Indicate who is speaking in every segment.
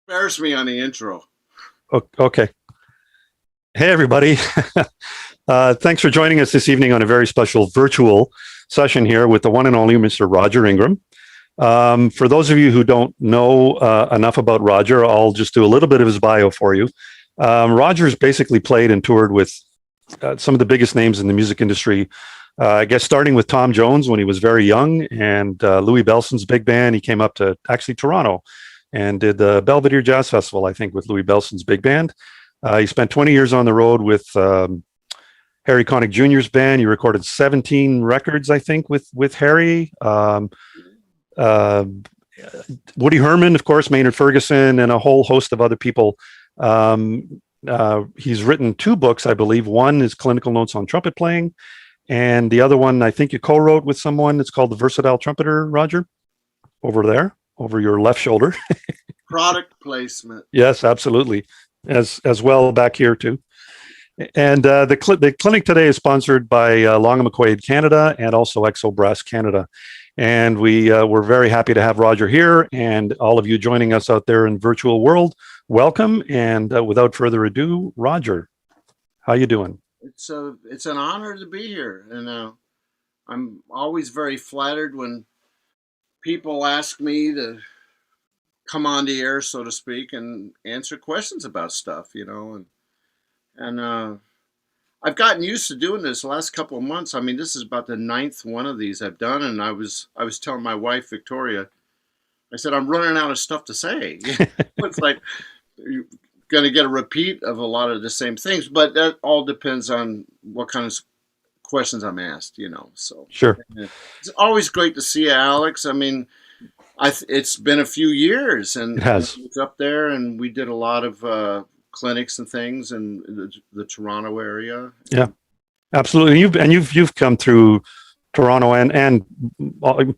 Speaker 1: Embarrass me on the intro.
Speaker 2: Okay. Hey, everybody. Thanks for joining us this evening on a very special virtual session here with the one and only Mr. Roger Ingram. For those of you who don't know enough about Roger, I'll just do a little bit of his bio for you. Roger's basically played and toured with some of the biggest names in the music industry. I guess starting with Tom Jones when he was very young and Louis Bellson's big band. He came up to actually Toronto and did the Belvedere Jazz Festival, I think, with Louis Bellson's big band. He spent 20 years on the road with Harry Connick Jr.'s band. He recorded 17 records, I think, with Harry. Uh, Woody Herman, of course, Maynard Ferguson, and a whole host of other people. He's written two books, I believe. One is Clinical Notes on Trumpet Playing, and the other one, I think you co-wrote with someone. It's called The Versatile Trumpeter, Roger, over there, over your left shoulder.
Speaker 1: Product placement.
Speaker 2: Yes, absolutely. As well back here too. And the clinic today is sponsored by Long and McQuaid Canada and also Exo Brass Canada. And we're very happy to have Roger here and all of you joining us out there in virtual world. Welcome. And without further ado, Roger, how you doing?
Speaker 1: It's an honor to be here, and I'm always very flattered when people ask me to come on the air, so to speak, and answer questions about stuff, and I've gotten used to doing this the last couple of months. I mean, this is about the ninth one of these I've done, and I was telling my wife Victoria, I said I'm running out of stuff to say. It's like you're going to get a repeat of a lot of the same things, but that all depends on what kind of questions I'm asked, So
Speaker 2: Sure.
Speaker 1: it's always great to see you, Alex. I mean, it's been a few years, and
Speaker 2: It has.
Speaker 1: I was up there, and we did a lot of clinics and things in the Toronto area.
Speaker 2: Yeah, absolutely. You've come through Toronto and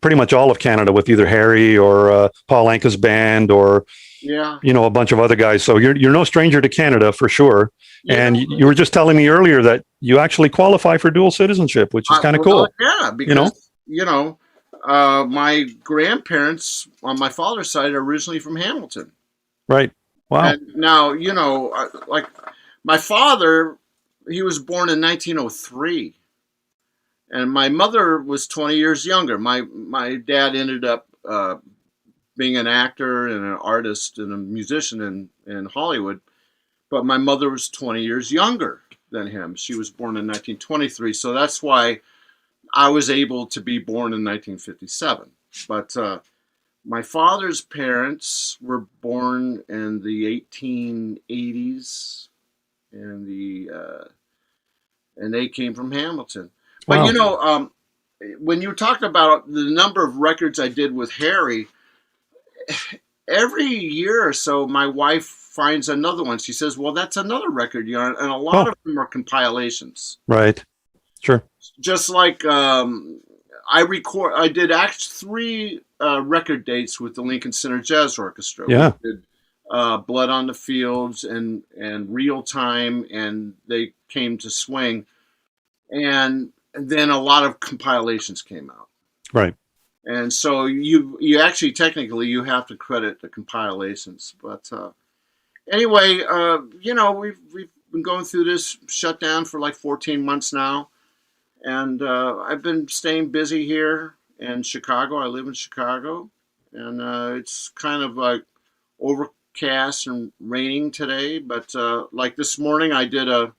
Speaker 2: pretty much all of Canada with either Harry or Paul Anka's band or
Speaker 1: Yeah,
Speaker 2: a bunch of other guys. So you're no stranger to Canada for sure.
Speaker 1: yeah.
Speaker 2: And you were just telling me earlier that you actually qualify for dual citizenship, which is kind of
Speaker 1: Well,
Speaker 2: cool.
Speaker 1: yeah,
Speaker 2: You know,
Speaker 1: because my grandparents on my father's side are originally from Hamilton,
Speaker 2: right? Wow.
Speaker 1: and now like my father, he was born in 1903, and my mother was 20 years younger. My dad ended up being an actor and an artist and a musician in Hollywood, but my mother was 20 years younger than him. She was born in 1923, so that's why I was able to be born in 1957. But my father's parents were born in the 1880s, and and they came from Hamilton. But
Speaker 2: Wow.
Speaker 1: when you talk about the number of records I did with Harry, every year or so, my wife finds another one. She says, "Well, that's another record," and a lot
Speaker 2: Oh,
Speaker 1: of them are compilations.
Speaker 2: right. Sure.
Speaker 1: Just like I did three record dates with the Lincoln Center Jazz Orchestra. We
Speaker 2: Yeah.
Speaker 1: did Blood on the Fields and Real Time, and they came to Swing, and then a lot of compilations came out.
Speaker 2: Right.
Speaker 1: And so you actually technically you have to credit the compilations, but anyway, we've been going through this shutdown for like 14 months now, and I've been staying busy here in Chicago. I live in Chicago, and it's kind of like overcast and raining today. But like this morning, I did a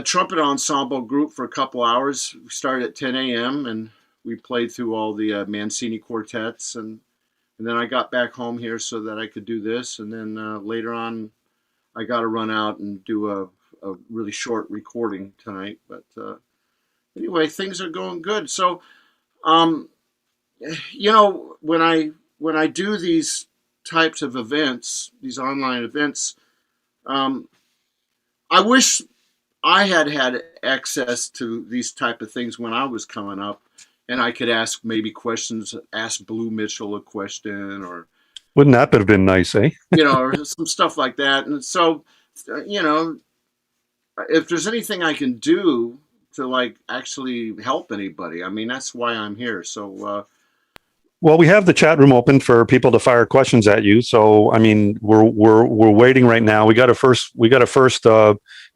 Speaker 1: trumpet ensemble group for a couple hours. We started at 10 a.m. and we played through all the Mancini quartets, and then I got back home here so that I could do this. And then later on, I got to run out and do a really short recording tonight. But anyway, things are going good. So, um, when I do these types of events, these online events, um, I wish I had access to these type of things when I was coming up, and I could ask maybe questions, ask Blue Mitchell a question, or
Speaker 2: Wouldn't that have been nice, eh?
Speaker 1: or some stuff like that. And so, you know, if there's anything I can do to like actually help anybody, I mean that's why I'm here. So
Speaker 2: Well, we have the chat room open for people to fire questions at you. So, I mean, we're waiting right now. We got a first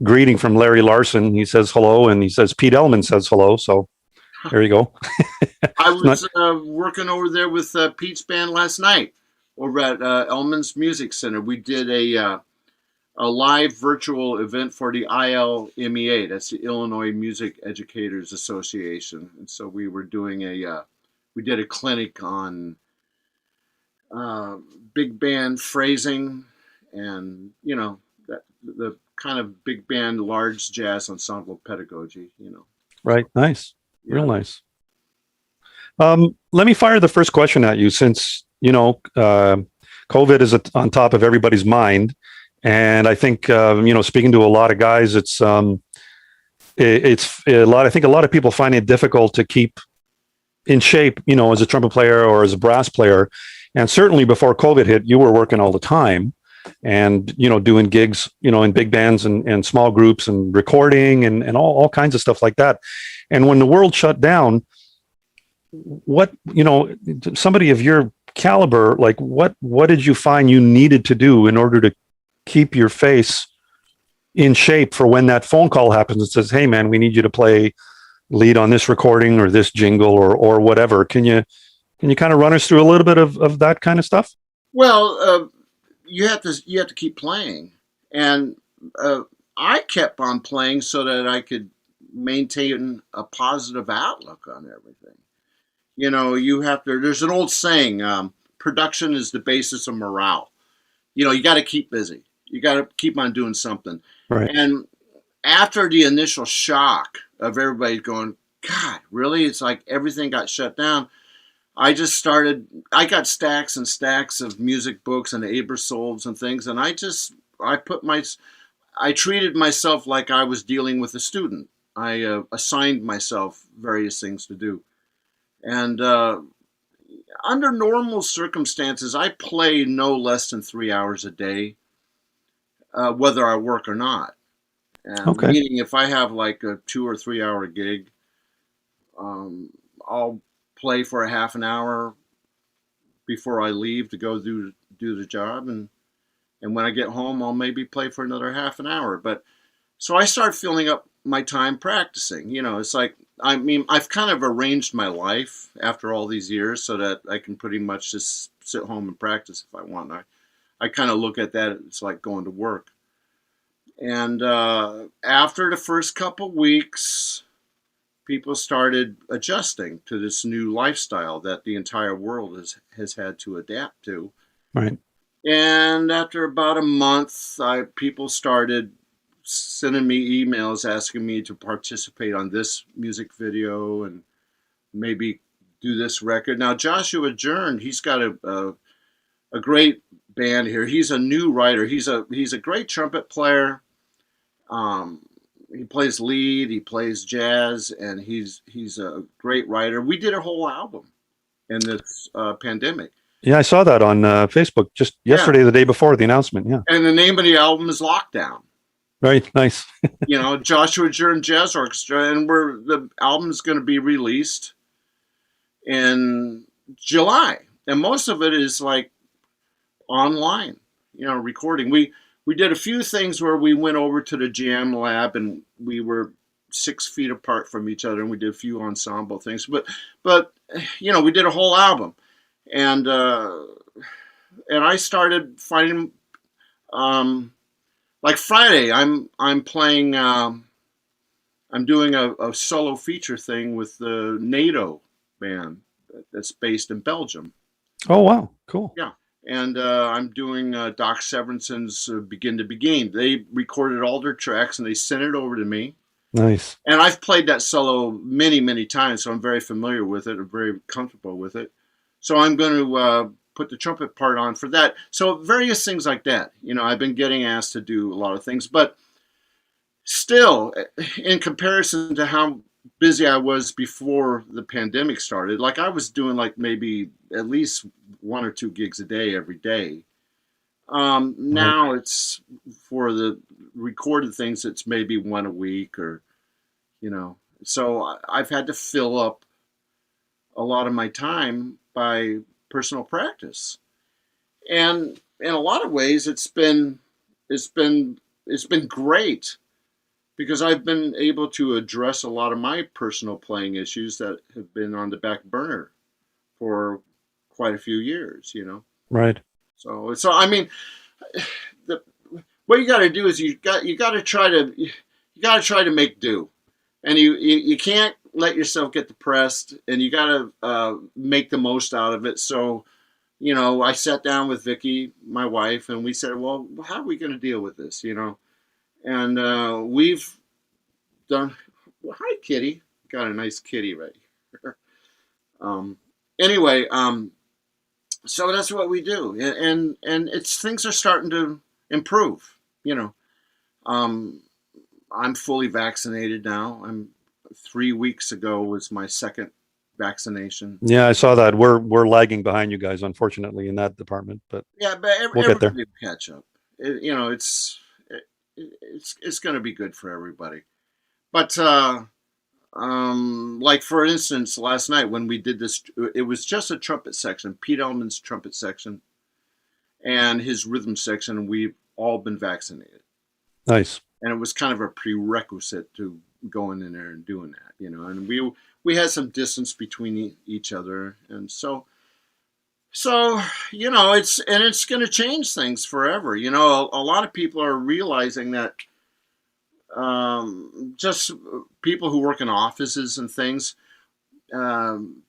Speaker 2: greeting from Larry Larson. He says hello, and he says Pete Elman says hello. So there you go.
Speaker 1: I
Speaker 2: Not
Speaker 1: was working over there with Pete's band last night over at Elman's Music Center. We did a live virtual event for the ILMEA. That's the Illinois Music Educators Association. And so we were doing we did a clinic on uh, big band phrasing and, the kind of big band, large jazz ensemble pedagogy.
Speaker 2: right. Nice. Real
Speaker 1: Yeah.
Speaker 2: nice. Let me fire the first question at you, since COVID is on top of everybody's mind, and I think speaking to a lot of guys, it's a lot. I think a lot of people find it difficult to keep in shape, as a trumpet player or as a brass player. And certainly before COVID hit, you were working all the time, and doing gigs, in big bands and small groups and recording and all kinds of stuff like that. And when the world shut down, what somebody of your caliber, like what did you find you needed to do in order to keep your face in shape for when that phone call happens and says, hey man, we need you to play lead on this recording or this jingle or whatever? Can you kind of run us through a little bit of that kind of stuff?
Speaker 1: Well, you have to keep playing, and I kept on playing so that I could maintain a positive outlook on everything. You have to. There's an old saying: production is the basis of morale. You got to keep busy. You got to keep on doing something.
Speaker 2: Right.
Speaker 1: And after the initial shock of everybody going, God, really? It's like everything got shut down. I got stacks and stacks of music books and Abersolds and things. And I treated myself like I was dealing with a student. I assigned myself various things to do. And under normal circumstances, I play no less than 3 hours a day, whether I work or not. And
Speaker 2: Okay.
Speaker 1: meaning if I have like a 2 or 3 hour gig, I'll play for a half an hour before I leave to go do the job, and when I get home, I'll maybe play for another half an hour. But so I start filling up my time practicing. It's like, I mean, I've kind of arranged my life after all these years so that I can pretty much just sit home and practice if I want. I kind of look at that, it's like going to work. And after the first couple weeks, people started adjusting to this new lifestyle that the entire world has had to adapt to.
Speaker 2: Right.
Speaker 1: And after about a month, people started sending me emails asking me to participate on this music video and maybe do this record. Now, Joshua Jern, he's got a great band here. He's a new writer. He's a great trumpet player. He plays lead, he plays jazz, and he's a great writer. We did a whole album in this pandemic.
Speaker 2: Yeah, I saw that on Facebook just yesterday, the day before the announcement. Yeah.
Speaker 1: And the name of the album is Lockdown.
Speaker 2: Right. Nice.
Speaker 1: Joshua Jern Jazz Orchestra, and the album is going to be released in July, and most of it is like online, recording. We did a few things where we went over to the jam lab and we were 6 feet apart from each other, and we did a few ensemble things. But we did a whole album, and I started finding, like Friday, I'm playing. I'm doing a solo feature thing with the NATO band that's based in Belgium.
Speaker 2: Oh wow, cool.
Speaker 1: Yeah. And I'm doing Doc Severinsen's Begin to Begin. They recorded all their tracks and they sent it over to me.
Speaker 2: Nice.
Speaker 1: And I've played that solo many, many times, so I'm very familiar with it. I'm very comfortable with it. So I'm going to put the trumpet part on for that. So various things like that. I've been getting asked to do a lot of things. But still, in comparison to how busy I was before the pandemic started, like I was doing like maybe at least 1 or 2 gigs a day every day. Now it's, for the recorded things, it's maybe 1 a week, or so I've had to fill up a lot of my time by personal practice. And in a lot of ways, it's been it's been great because I've been able to address a lot of my personal playing issues that have been on the back burner for quite a few years.
Speaker 2: Right.
Speaker 1: So I mean, the, what you got to do is you got to try to make do, and you can't let yourself get depressed, and you got to make the most out of it. So I sat down with Vicky, my wife, and we said, well, how are we going to deal with this? And we've done. Well, hi, kitty. Got a nice kitty right here. Um, anyway, so that's what we do, and it's things are starting to improve. Um, I'm fully vaccinated now. I'm 3 weeks ago was my second vaccination.
Speaker 2: Yeah, I saw that. We're lagging behind you guys, unfortunately, in that department, but
Speaker 1: Yeah, but
Speaker 2: we'll get there.
Speaker 1: everybody will catch up. It's going to be good for everybody. But like for instance, last night when we did this, it was just a trumpet section, Pete Elman's trumpet section, and his rhythm section. We've all been vaccinated,
Speaker 2: Nice.
Speaker 1: and it was kind of a prerequisite to going in there and doing that, And we had some distance between each other, and so it's going to change things forever. A lot of people are realizing that just people who work in offices and things,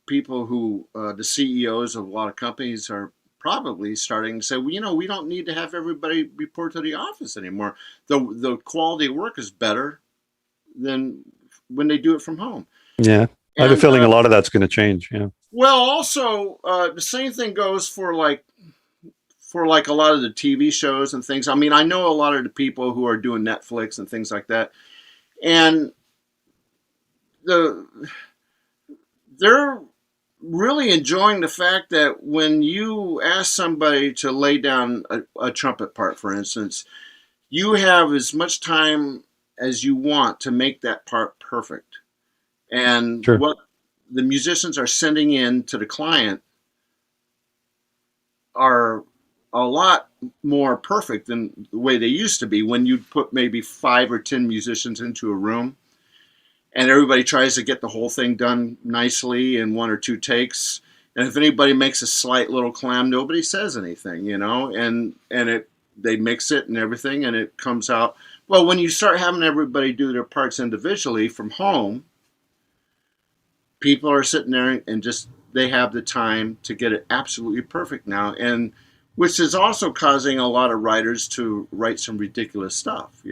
Speaker 1: people who the CEOs of a lot of companies are probably starting to say, well, we don't need to have everybody report to the office anymore. The quality of work is better than when they do it from home.
Speaker 2: Yeah. I have a
Speaker 1: And
Speaker 2: feeling a lot of that's going to change. Yeah.
Speaker 1: well, also the same thing goes for a lot of the TV shows and things. I mean, I know a lot of the people who are doing Netflix and things like that, and the they're really enjoying the fact that when you ask somebody to lay down a trumpet part, for instance, you have as much time as you want to make that part perfect. And
Speaker 2: Sure.
Speaker 1: what the musicians are sending in to the client are a lot more perfect than the way they used to be when you put maybe 5 or 10 musicians into a room and everybody tries to get the whole thing done nicely in 1 or 2 takes. And if anybody makes a slight little clam, nobody says anything, and they mix it and everything, and it comes out. Well, when you start having everybody do their parts individually from home, people are sitting there and just they have the time to get it absolutely perfect now, and which is also causing a lot of writers to write some ridiculous stuff.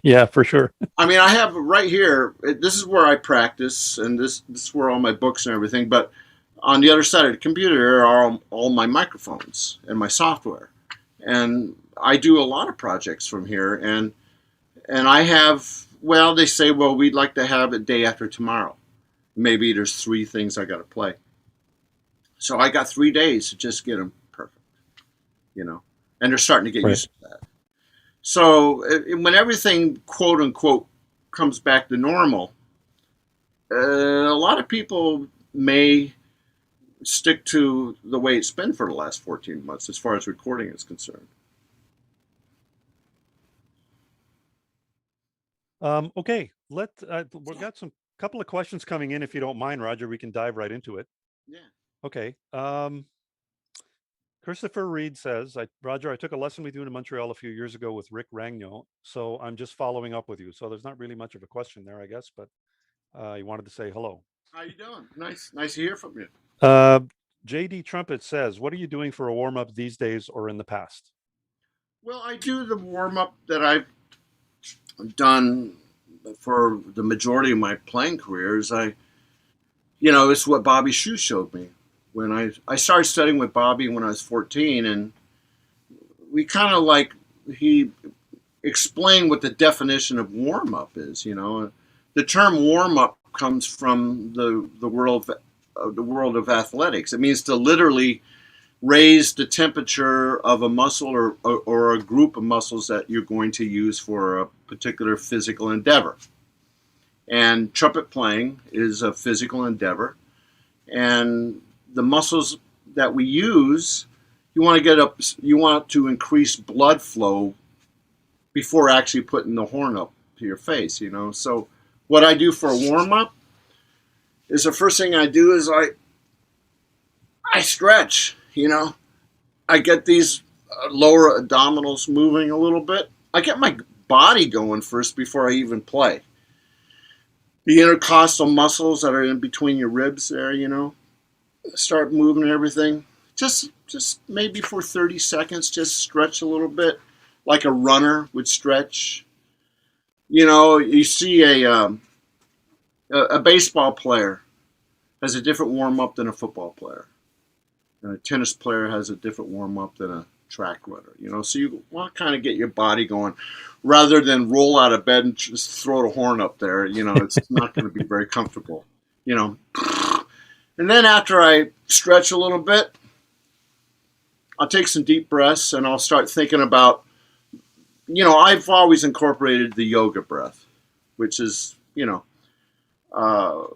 Speaker 2: Yeah, for sure.
Speaker 1: I mean, I have right here. This is where I practice, and this is where all my books and everything. But on the other side of the computer are all my microphones and my software, and I do a lot of projects from here. And I have. Well, they say, well, we'd like to have it day after tomorrow. Maybe there's 3 things I got to play. So I got 3 days to just get them perfect. And they're starting to get
Speaker 2: Right.
Speaker 1: used to that. So when everything, quote unquote, comes back to normal, a lot of people may stick to the way it's been for the last 14 months as far as recording is concerned.
Speaker 2: Okay. We've got some couple of questions coming in. If you don't mind, Roger, we can dive right into it.
Speaker 1: Yeah.
Speaker 2: Okay. Christopher Reed says, Roger, I took a lesson with you in Montreal a few years ago with Rick Ragno, so I'm just following up with you. So there's not really much of a question there, I guess, but he wanted to say hello.
Speaker 1: How you doing? Nice to hear from you.
Speaker 2: Uh, JD Trumpet says, what are you doing for a warm up these days or in the past?
Speaker 1: Well, I do the warm up that I've done for the majority of my playing careers. It's what Bobby Shu showed me when I started studying with Bobby when I was 14, and we kind of he explained what the definition of warm up is. The term warm up comes from the world of athletics. It means to literally raise the temperature of a muscle or a group of muscles that you're going to use for a particular physical endeavor. And trumpet playing is a physical endeavor. And the muscles that we use, you want to increase blood flow before actually putting the horn up to your face, So what I do for a warm up is the first thing I do is I stretch, I get these lower abdominals moving a little bit. I get my body going first before I even play. The intercostal muscles that are in between your ribs there, start moving and everything. Just maybe for 30 seconds, just stretch a little bit like a runner would stretch. You see a baseball player has a different warm up than a football player, and a tennis player has a different warm up than a track runner. So you want to kind of get your body going rather than roll out of bed and just throw the horn up there. It's not going to be very comfortable. And then after I stretch a little bit, I'll take some deep breaths and I'll start thinking about, I've always incorporated the yoga breath, which is, a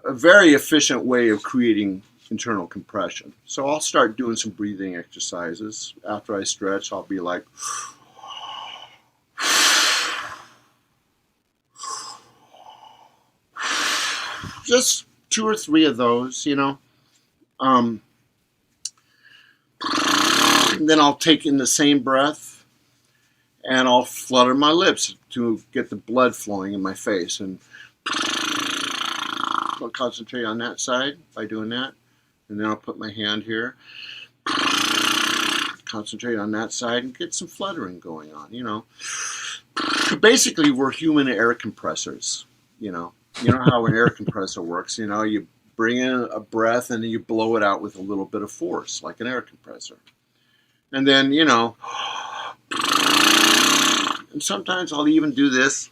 Speaker 1: very efficient way of creating internal compression. So I'll start doing some breathing exercises. After I stretch, I'll be like, just 2 or 3 of those, And then I'll take in the same breath and I'll flutter my lips to get the blood flowing in my face. And I'll concentrate on that side by doing that. And then I'll put my hand here, concentrate on that side and get some fluttering going on, Basically, we're human air compressors, You know how an air compressor works, you bring in a breath and then you blow it out with a little bit of force, like an air compressor. And then, and sometimes I'll even do this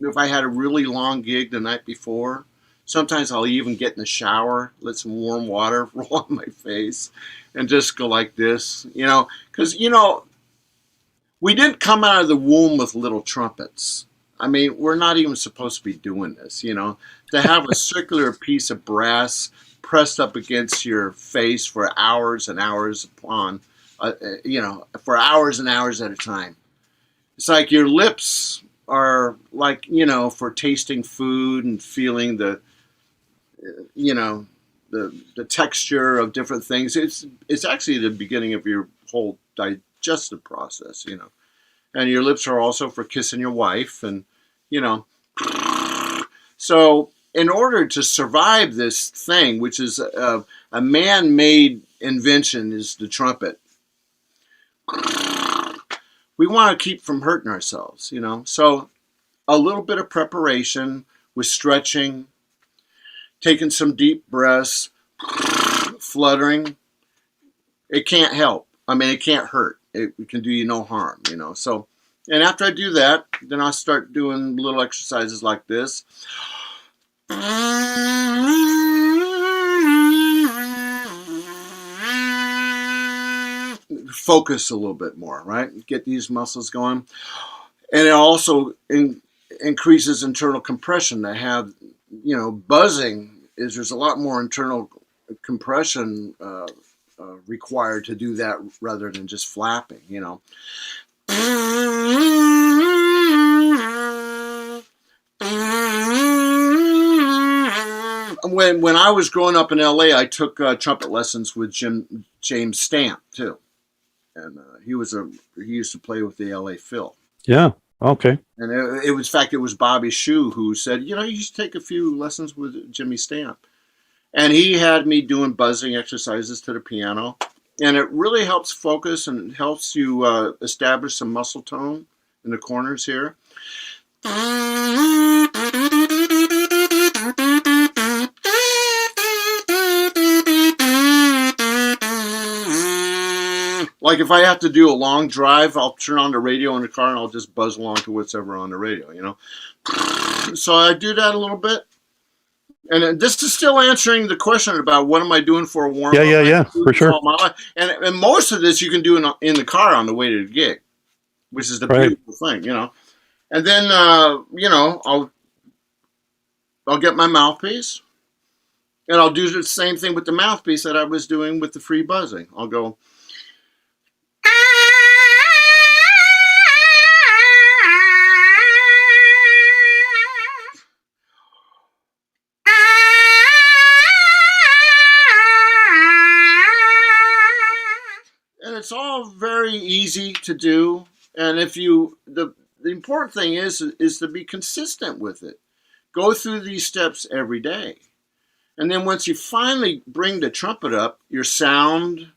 Speaker 1: if I had a really long gig the night before. Sometimes I'll even get in the shower, let some warm water roll on my face, and just go like this, because, we didn't come out of the womb with little trumpets. I mean, we're not even supposed to be doing this, To have a circular piece of brass pressed up against your face for hours and hours upon, for hours and hours at a time. It's like your lips are like, for tasting food and feeling the texture of different things. It's actually the beginning of your whole digestive process, And your lips are also for kissing your wife, and So in order to survive this thing, which is a man-made invention, is the trumpet. We want to keep from hurting ourselves, So a little bit of preparation with stretching, taking some deep breaths, fluttering, it can't help. I mean, it can't hurt. It can do you no harm, So, and after I do that, then I start doing little exercises like this. Focus a little bit more, right? Get these muscles going. And it also increases internal compression. To have, buzzing is there's a lot more internal compression required to do that rather than just flapping, When I was growing up in LA, I took trumpet lessons with James Stamp too, and he used to play with the LA Phil.
Speaker 2: Yeah. Okay.
Speaker 1: And it was Bobby Shue who said, you should take a few lessons with Jimmy Stamp. And he had me doing buzzing exercises to the piano. And it really helps focus and helps you establish some muscle tone in the corners here. Like if I have to do a long drive, I'll turn on the radio in the car and I'll just buzz along to whatever on the radio, So I do that a little bit. And this is still answering the question about what am I doing for a warm-up.
Speaker 2: Yeah, for sure.
Speaker 1: And most of this you can do in the car on the way to the gig, which is the beautiful thing, And then, I'll get my mouthpiece And I'll do the same thing with the mouthpiece that I was doing with the free buzzing. I'll go. And it's all very easy to do. And if you, the important thing is to be consistent with it. Go through these steps every day. And then once you finally bring the trumpet up, your sound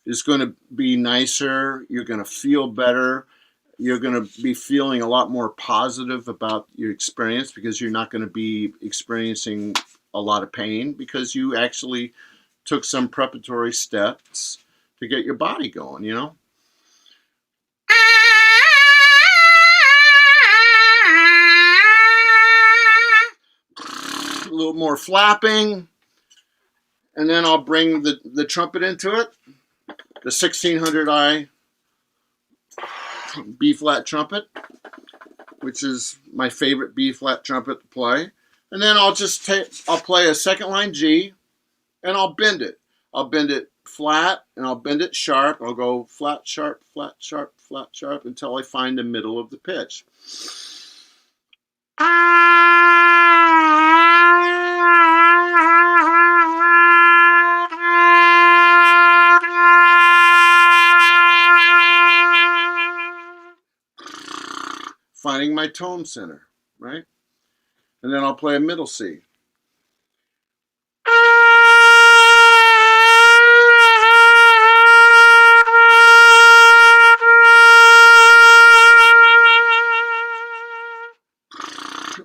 Speaker 1: is going to be nicer. You're going to feel better. You're going to be feeling a lot more positive about your experience because you're not going to be experiencing a lot of pain because you actually took some preparatory steps to get your body going, you know? A little more flapping, and then I'll bring the trumpet into it, the 1600i B flat trumpet, which is my favorite B flat trumpet to play. And then I'll play a second line G, and I'll bend it. I'll bend it flat, and I'll bend it sharp. I'll go flat, sharp, flat, sharp, flat, sharp until I find the middle of the pitch. Finding my tone center, right? And then I'll play a middle C.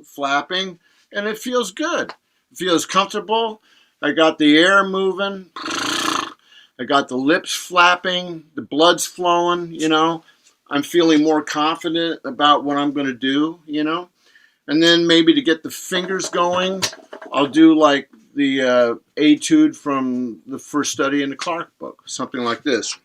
Speaker 1: Flapping, and it feels good. It feels comfortable. I got the air moving. I got the lips flapping. The blood's flowing, you know. I'm feeling more confident about what I'm going to do, you know. And then maybe to get the fingers going, I'll do like the etude from the first study in the Clark book, something like this.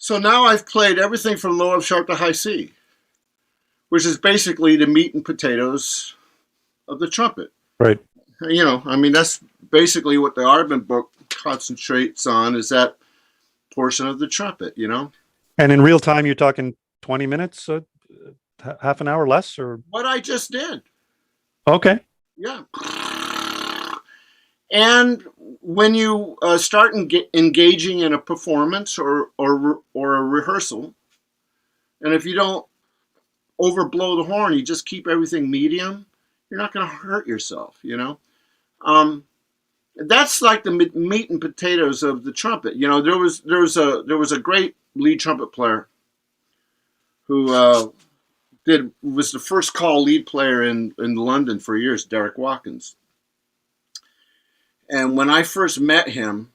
Speaker 1: So now I've played everything from low F sharp to high C, which is basically the meat and potatoes of the trumpet.
Speaker 2: Right.
Speaker 1: You know, I mean, that's basically what the Arbin book concentrates on, is that portion of the trumpet, you know.
Speaker 2: And in real time, you're talking 20 minutes, half an hour less, or
Speaker 1: what I just did.
Speaker 2: Okay.
Speaker 1: Yeah. And when you start engaging in a performance or a rehearsal, and if you don't overblow the horn, you just keep everything medium, you're not going to hurt yourself, you know. That's like the meat and potatoes of the trumpet. You know, there was a great lead trumpet player who was the first call lead player in London for years, Derek Watkins. And when I first met him,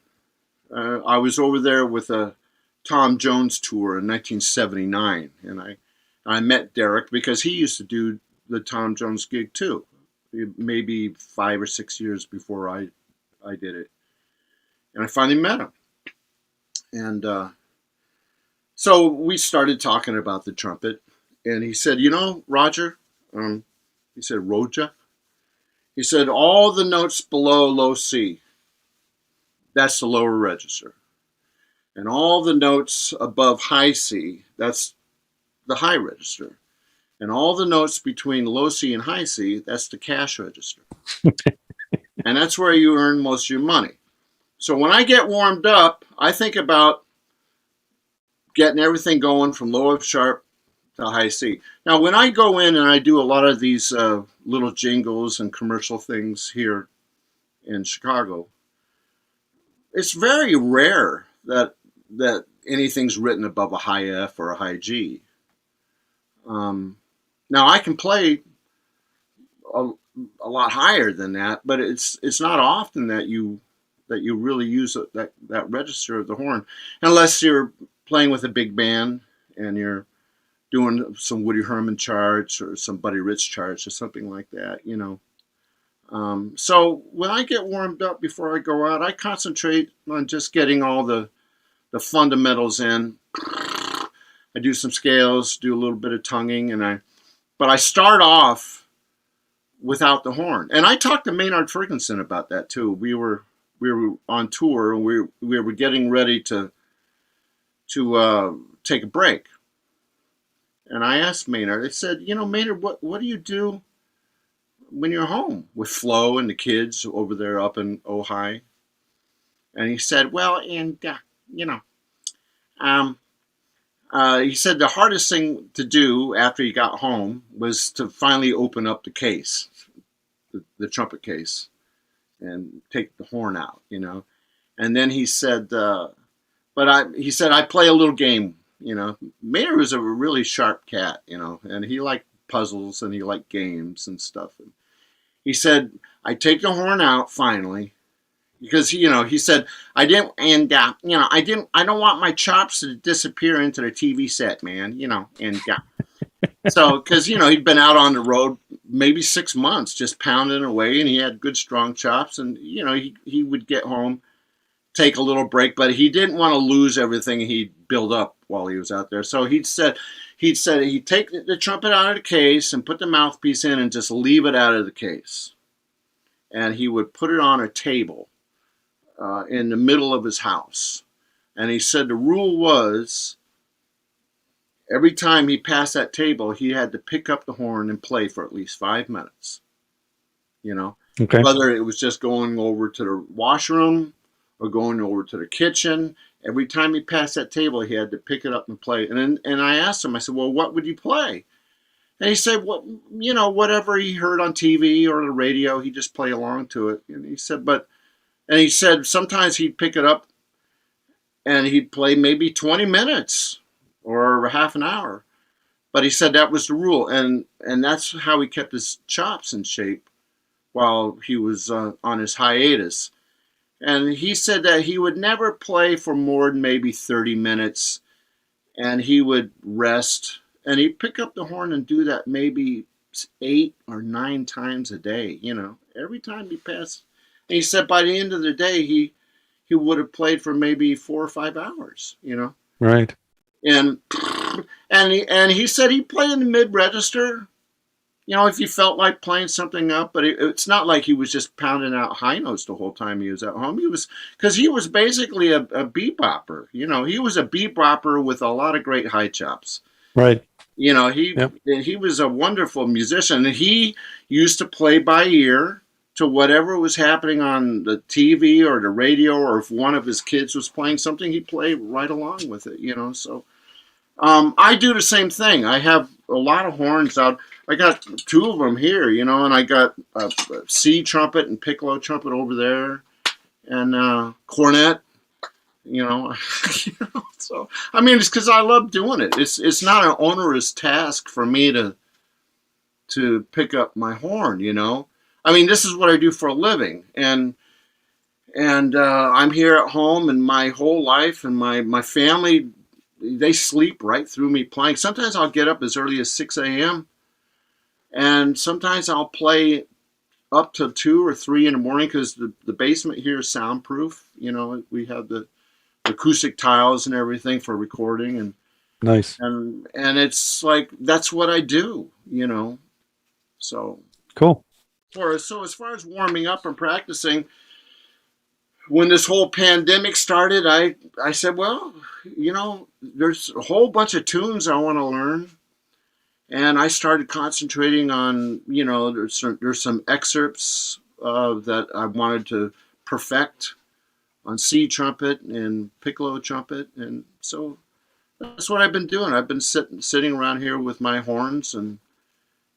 Speaker 1: I was over there with a Tom Jones tour in 1979, and I met Derek because he used to do the Tom Jones gig too, maybe 5 or 6 years before I did it. And I finally met him, and so we started talking about the trumpet, and he said, "You know, Roger," he said, "Roja." He said, all the notes below low C, that's the lower register. And all the notes above high C, that's the high register. And all the notes between low C and high C, that's the cash register. And that's where you earn most of your money. So when I get warmed up, I think about getting everything going from low F sharp to high C. Now, when I go in and I do a lot of these little jingles and commercial things here in Chicago, it's very rare that anything's written above a high F or a high G. Now I can play a, a lot higher than that, but it's not often that you really use that register of the horn, unless you're playing with a big band and you're doing some Woody Herman charts or some Buddy Rich charts or something like that, you know. So when I get warmed up before I go out, I concentrate on just getting all the fundamentals in. I do some scales, do a little bit of tonguing, but I start off without the horn. And I talked to Maynard Ferguson about that too. We were on tour, and we were getting ready to take a break. And I asked Maynard, I said, you know, Maynard, what do you do when you're home with Flo and the kids over there up in Ojai? And he said, well, and you know, he said the hardest thing to do after he got home was to finally open up the case, the trumpet case, and take the horn out, you know. And then he said, he said, I play a little game, you know. Maynard was a really sharp cat, you know, and he liked puzzles and he liked games and stuff. And he said, I take the horn out finally, because, you know, he said, I don't want my chops to disappear into the TV set, man, you know, and so, because, you know, he'd been out on the road maybe 6 months just pounding away, and he had good strong chops, and, you know, he would get home, take a little break, but he didn't want to lose everything he'd built up while he was out there. So he'd take the trumpet out of the case and put the mouthpiece in and just leave it out of the case. And he would put it on a table in the middle of his house. And he said the rule was every time he passed that table, he had to pick up the horn and play for at least 5 minutes. You know,
Speaker 2: Okay.
Speaker 1: whether it was just going over to the washroom or going over to the kitchen, every time he passed that table, he had to pick it up and play. And I asked him, I said, well, what would you play? And he said, well, you know, whatever he heard on TV or the radio, he just play along to it. And he said, sometimes he'd pick it up and he'd play maybe 20 minutes or half an hour. But he said that was the rule. And that's how he kept his chops in shape while he was on his hiatus. And he said that he would never play for more than maybe 30 minutes, and he would rest, and he'd pick up the horn and do that maybe 8 or 9 times a day, you know, every time he passed. And he said by the end of the day, he would have played for maybe 4 or 5 hours, you know.
Speaker 2: Right.
Speaker 1: And he said he played in the mid-register, you know, if he felt like playing something up, but it's not like he was just pounding out high notes the whole time he was at home. Because he was basically a bebopper. You know, he was a bebopper with a lot of great high chops.
Speaker 2: Right.
Speaker 1: You know, he was a wonderful musician. And he used to play by ear to whatever was happening on the TV or the radio, or if one of his kids was playing something, he'd play right along with it, you know. So I do the same thing. I have a lot of horns out. I got 2 of them here, you know, and I got a C trumpet and piccolo trumpet over there, and cornet, you know. So I mean, it's because I love doing it. It's not an onerous task for me to pick up my horn, you know. I mean, this is what I do for a living, and I'm here at home, and my whole life and my family, they sleep right through me playing. Sometimes I'll get up as early as 6 a.m. and sometimes I'll play up to 2 or 3 in the morning, because the basement here is soundproof. You know, we have the acoustic tiles and everything for recording, and
Speaker 2: Nice.
Speaker 1: and it's like that's what I do. You know, so
Speaker 2: Cool.
Speaker 1: so as far as warming up and practicing, when this whole pandemic started, I said, well, you know, there's a whole bunch of tunes I want to learn. And I started concentrating on, you know, there's some excerpts that I wanted to perfect on C trumpet and piccolo trumpet. And so that's what I've been doing. I've been sitting around here with my horns, and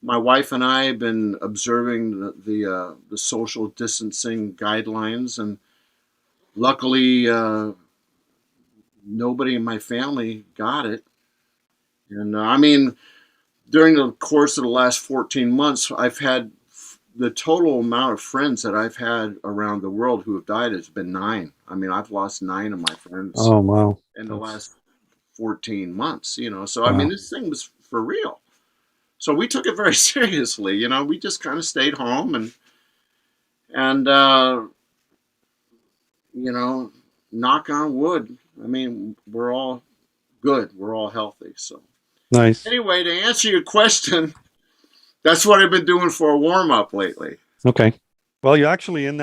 Speaker 1: my wife and I have been observing the social distancing guidelines, and luckily nobody in my family got it. And I mean, during the course of the last 14 months, I've had the total amount of friends that I've had around the world who have died has been 9. I mean, I've lost 9 of my friends
Speaker 2: Oh, wow.
Speaker 1: in the
Speaker 2: That's
Speaker 1: last 14 months, you know. So, I mean,
Speaker 2: wow.
Speaker 1: this thing was for real. So we took it very seriously, you know. We just kind of stayed home and you know, knock on wood. I mean, we're all good. We're all healthy. So
Speaker 2: Nice.
Speaker 1: anyway, to answer your question, that's what I've been doing for a warm up lately.
Speaker 2: Okay. Well, you actually in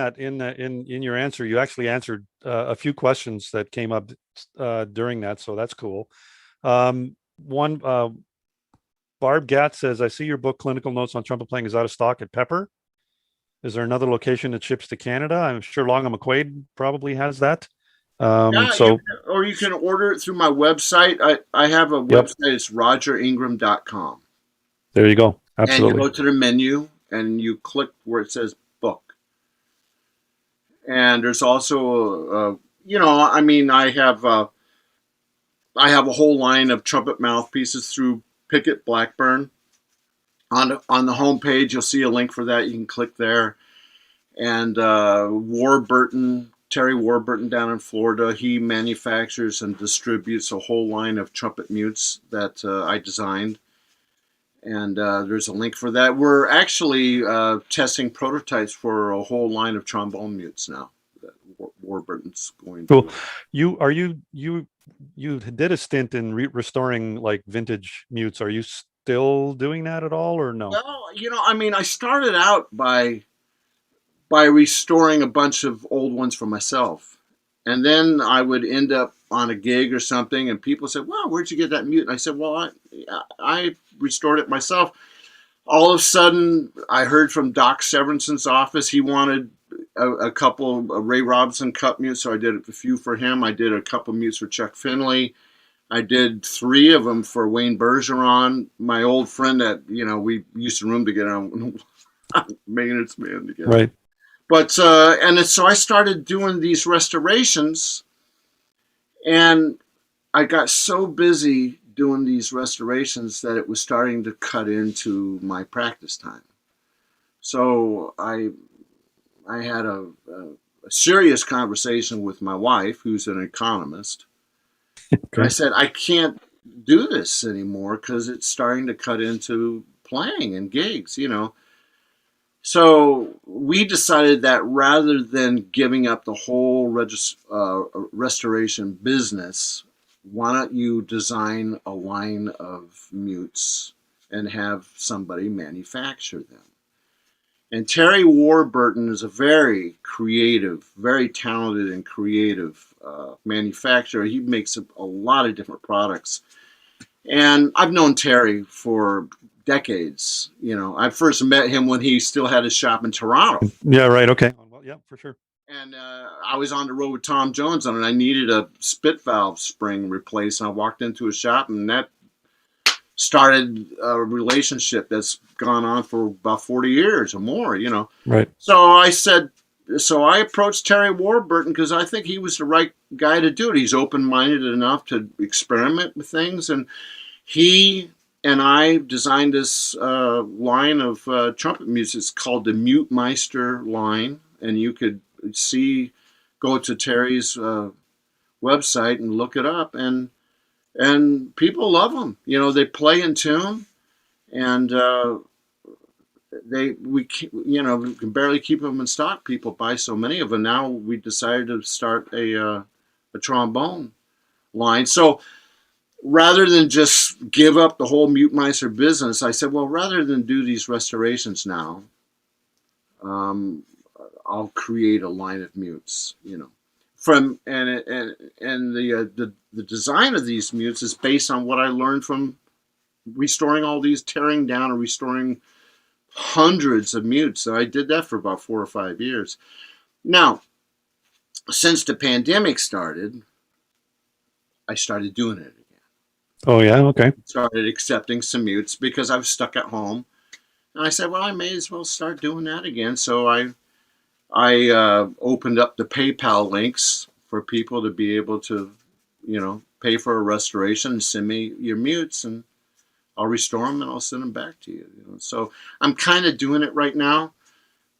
Speaker 2: your answer, you actually answered a few questions that came up during that, so that's cool. One Barb Gatt says, "I see your book, Clinical Notes on Trumpet Playing, is out of stock at Pepper. Is there another location that ships to Canada? I'm sure Long and McQuaid probably has that.
Speaker 1: Yeah,
Speaker 2: So
Speaker 1: or you can order it through my website. I have a
Speaker 2: yep,
Speaker 1: website. It's rogeringram.com.
Speaker 2: there you go.
Speaker 1: And you
Speaker 2: Absolutely.
Speaker 1: go to the menu and you click where it says book. And there's also, you know, I mean, I have a whole line of trumpet mouthpieces through Pickett Blackburn. On the homepage, you'll see a link for that. You can click there. And Warburton, Terry Warburton down in Florida, he manufactures and distributes a whole line of trumpet mutes that I designed. And there's a link for that. We're actually testing prototypes for a whole line of trombone mutes now that Warburton's going
Speaker 2: Cool.
Speaker 1: to.
Speaker 2: You did a stint in restoring like vintage mutes. Are you still doing that at all, or no?
Speaker 1: Well, you know, I mean, I started out by restoring a bunch of old ones for myself. And then I would end up on a gig or something, and people said, "Wow, where'd you get that mute?" And I said, "Well, I restored it myself." All of a sudden, I heard from Doc Severinson's office. He wanted a couple of Ray Robinson cut mutes, so I did a few for him. I did a couple mutes for Chuck Finley. I did 3 of them for Wayne Bergeron, my old friend that, you know, we used to room together on maintenance man together.
Speaker 2: Right.
Speaker 1: But so I started doing these restorations, and I got so busy doing these restorations that it was starting to cut into my practice time. So I had a serious conversation with my wife, who's an economist, and I
Speaker 2: Okay.
Speaker 1: said I can't do this anymore because it's starting to cut into playing and gigs, you know. So we decided that rather than giving up the whole restoration business, why don't you design a line of mutes and have somebody manufacture them? And Terry Warburton is a very creative, very talented and creative manufacturer. He makes a lot of different products. And I've known Terry for decades. You know, I first met him when he still had his shop in Toronto.
Speaker 2: Yeah. Right. Okay. Well, yeah, for sure.
Speaker 1: And I was on the road with Tom Jones and I needed a spit valve spring replaced. And I walked into his shop and that started a relationship that's gone on for about 40 years or more, you know.
Speaker 2: Right.
Speaker 1: So I approached Terry Warburton because I think he was the right guy to do it. He's open-minded enough to experiment with things. And he and I designed this line of trumpet music. It's called the Mute Meister line. And you could go to Terry's website and look it up. And people love them. You know, they play in tune, and we can barely keep them in stock. People buy so many of them. Now we decided to start a trombone line. So rather than just give up the whole Mute Meister business, I said, well, rather than do these restorations now, um, I'll create a line of mutes. You know, from and the design of these mutes is based on what I learned from restoring all these, tearing down and restoring hundreds of mutes. So I did that for about 4 or 5 years. Now, since the pandemic started, I started doing it again.
Speaker 2: Oh yeah. Okay.
Speaker 1: Started accepting some mutes because I was stuck at home. And I said, well, I may as well start doing that again. So I opened up the PayPal links for people to be able to pay for a restoration and send me your mutes, and I'll restore them and I'll send them back to you. So I'm kind of doing it right now,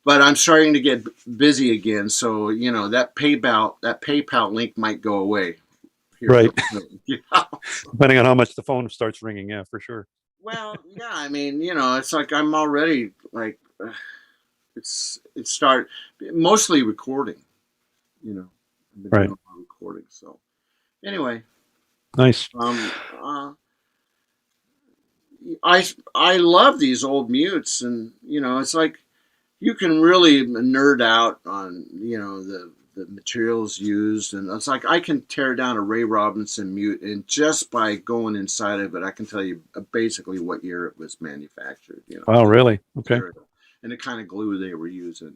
Speaker 1: but I'm starting to get busy again. So that PayPal link might go away here.
Speaker 2: Right.
Speaker 1: Yeah.
Speaker 2: Depending on how much the phone starts ringing. Yeah, for sure.
Speaker 1: Well, yeah. I mean, it's like I'm already like it start mostly recording. I've been
Speaker 2: Right.
Speaker 1: doing a lot of recording. So anyway,
Speaker 2: Nice.
Speaker 1: I love these old mutes, and it's like you can really nerd out on the materials used, and it's like I can tear down a Ray Robinson mute, and just by going inside of it, I can tell you basically what year it was manufactured.
Speaker 2: Wow, really? Okay.
Speaker 1: And the kind of glue they were using.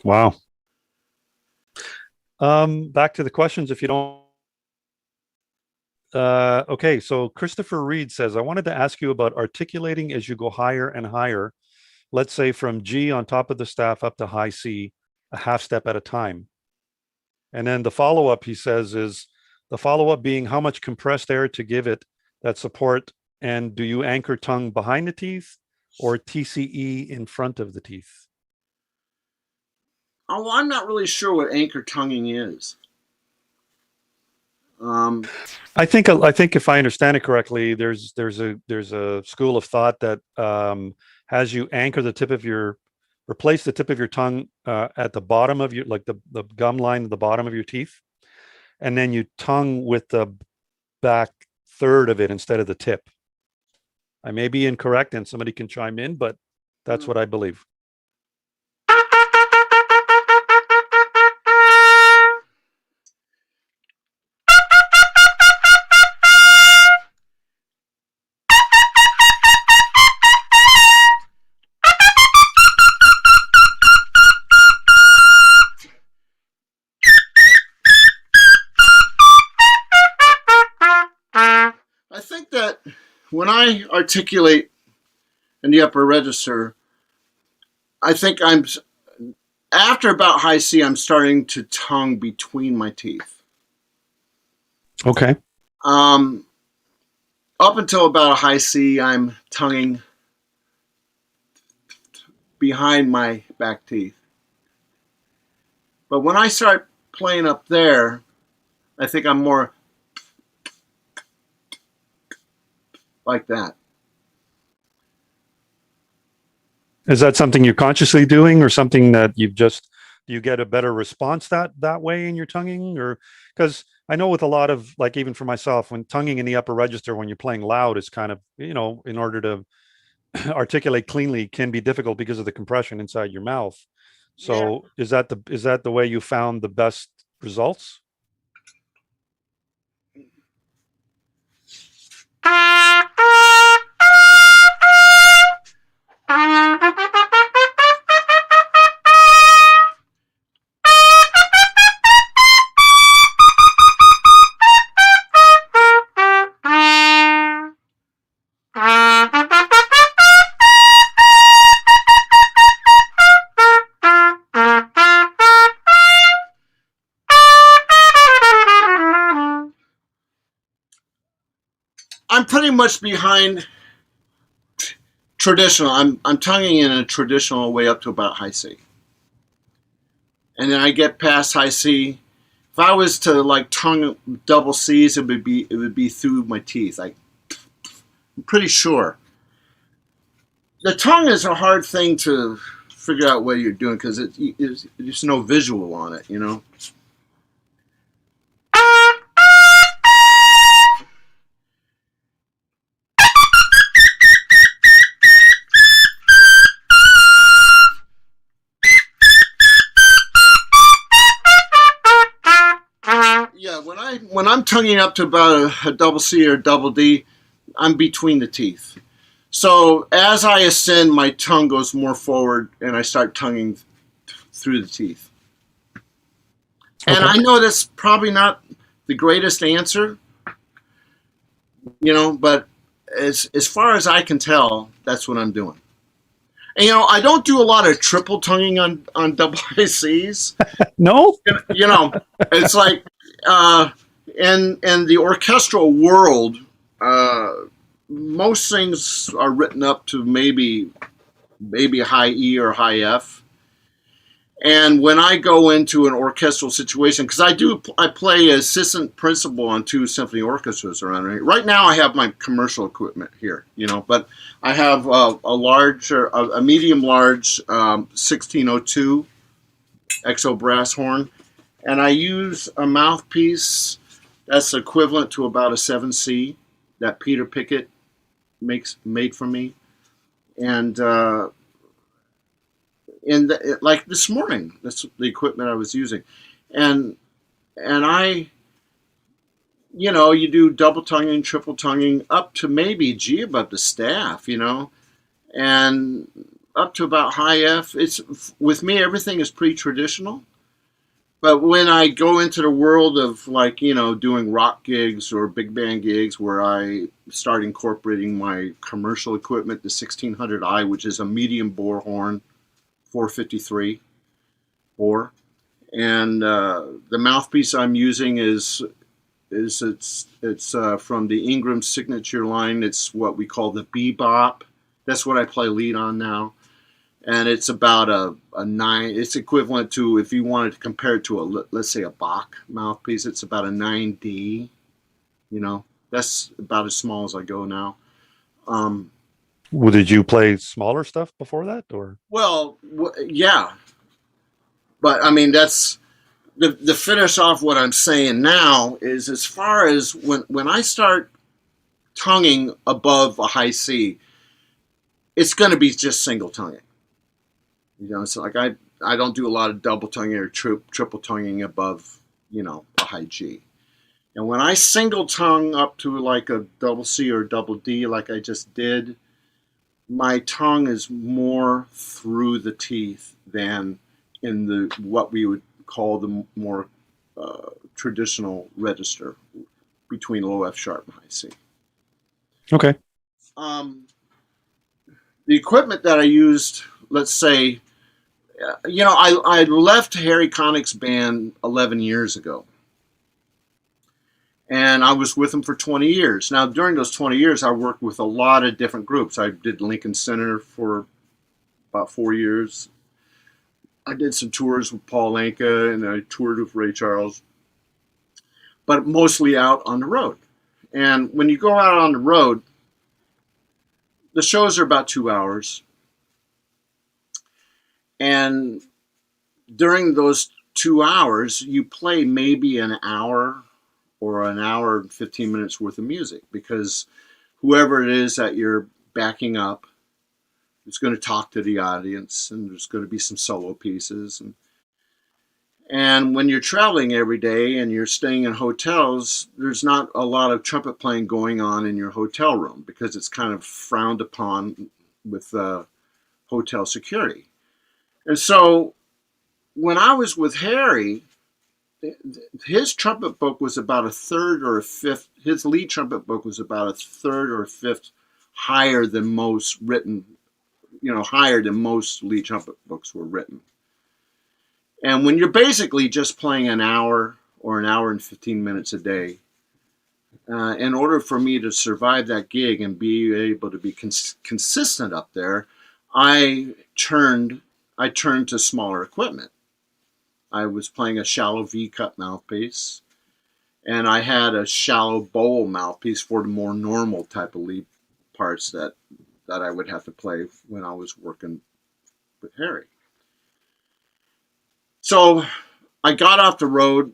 Speaker 2: Wow. Back to the questions, if you don't. Okay, so Christopher Reed says, I wanted to ask you about articulating as you go higher and higher, let's say from G on top of the staff up to high C, a half step at a time. And then the follow-up, he says, is the follow-up being how much compressed air to give it that support, and do you anchor tongue behind the teeth or TCE in front of the teeth?
Speaker 1: Oh, I'm not really sure what anchor tonguing is.
Speaker 2: I think if I understand it correctly, there's a school of thought that has you anchor replace the tip of your tongue at the bottom of your, like the gum line at the bottom of your teeth, and then you tongue with the back third of it instead of the tip. I may be incorrect, and somebody can chime in, but that's what I believe.
Speaker 1: I think that when I articulate in the upper register, I think after about high C, I'm starting to tongue between my teeth.
Speaker 2: Okay.
Speaker 1: Up until about a high C, I'm tonguing behind my back teeth. But when I start playing up there, I think I'm more like that.
Speaker 2: Is that something you're consciously doing, or something that you get a better response that way in your tonguing? Or because I know with a lot of, like, even for myself, when tonguing in the upper register when you're playing loud is kind of, in order to articulate cleanly, can be difficult because of the compression inside your mouth. So yeah. Is that the way you found the best results?
Speaker 1: I'm pretty much behind traditional. I'm tonguing in a traditional way up to about high C, and then I get past high C. If I was to like tongue double C's, it would be through my teeth. I'm pretty sure. The tongue is a hard thing to figure out what you're doing because there's no visual on it, Yeah, when I'm tonguing up to about a double C or a double D, I'm between the teeth. So as I ascend, my tongue goes more forward, and I start tonguing through the teeth. Okay. And I know that's probably not the greatest answer, but as far as I can tell, that's what I'm doing. And, I don't do a lot of triple tonguing on double high Cs.
Speaker 2: No?
Speaker 1: It's like in the orchestral world, uh, most things are written up to maybe high E or high F. And when I go into an orchestral situation, because I play assistant principal on two symphony orchestras around here. Right now, I have my commercial equipment here, but I have a medium large 1602 exo brass horn, and I use a mouthpiece that's equivalent to about a 7C that Peter Pickett made for me, and like this morning, that's the equipment I was using, and I, you do double tonguing, triple tonguing, up to maybe G above the staff, and up to about high F. It's with me, everything is pretty traditional. But when I go into the world of doing rock gigs or big band gigs where I start incorporating my commercial equipment, the 1600i, which is a medium bore horn, 453 bore, and the mouthpiece I'm using is it's from the Ingram signature line. It's what we call the bebop. That's what I play lead on now. And it's about a 9. It's equivalent to, if you wanted to compare it to let's say a Bach mouthpiece, it's about a 9D. That's about as small as I go now.
Speaker 2: Well, did you play smaller stuff before that, or?
Speaker 1: Well, yeah, but I mean that's the finish off what I'm saying now is, as far as when I start tonguing above a high C, it's going to be just single tonguing. It's like I don't do a lot of double tonguing or triple tonguing above, a high G. And when I single tongue up to like a double C or double D, like I just did, my tongue is more through the teeth than in the what we would call the more traditional register between low F sharp and high C.
Speaker 2: Okay.
Speaker 1: The equipment that I used, let's say, I left Harry Connick's band 11 years ago. And I was with him for 20 years. Now, during those 20 years, I worked with a lot of different groups. I did Lincoln Center for about 4 years. I did some tours with Paul Anka, and I toured with Ray Charles, but mostly out on the road. And when you go out on the road, the shows are about 2 hours. And during those 2 hours, you play maybe an hour or an hour and 15 minutes worth of music, because whoever it is that you're backing up is going to talk to the audience, and there's going to be some solo pieces. And when you're traveling every day and you're staying in hotels, there's not a lot of trumpet playing going on in your hotel room, because it's kind of frowned upon with hotel security. And so when I was with Harry, his trumpet book was about a third or a fifth. His lead trumpet book was about a third or a fifth higher than most written, higher than most lead trumpet books were written. And when you're basically just playing an hour or an hour and 15 minutes a day, in order for me to survive that gig and be able to be consistent up there, I turned to smaller equipment. I was playing a shallow V-cut mouthpiece, and I had a shallow bowl mouthpiece for the more normal type of lead parts that I would have to play when I was working with Harry. So I got off the road.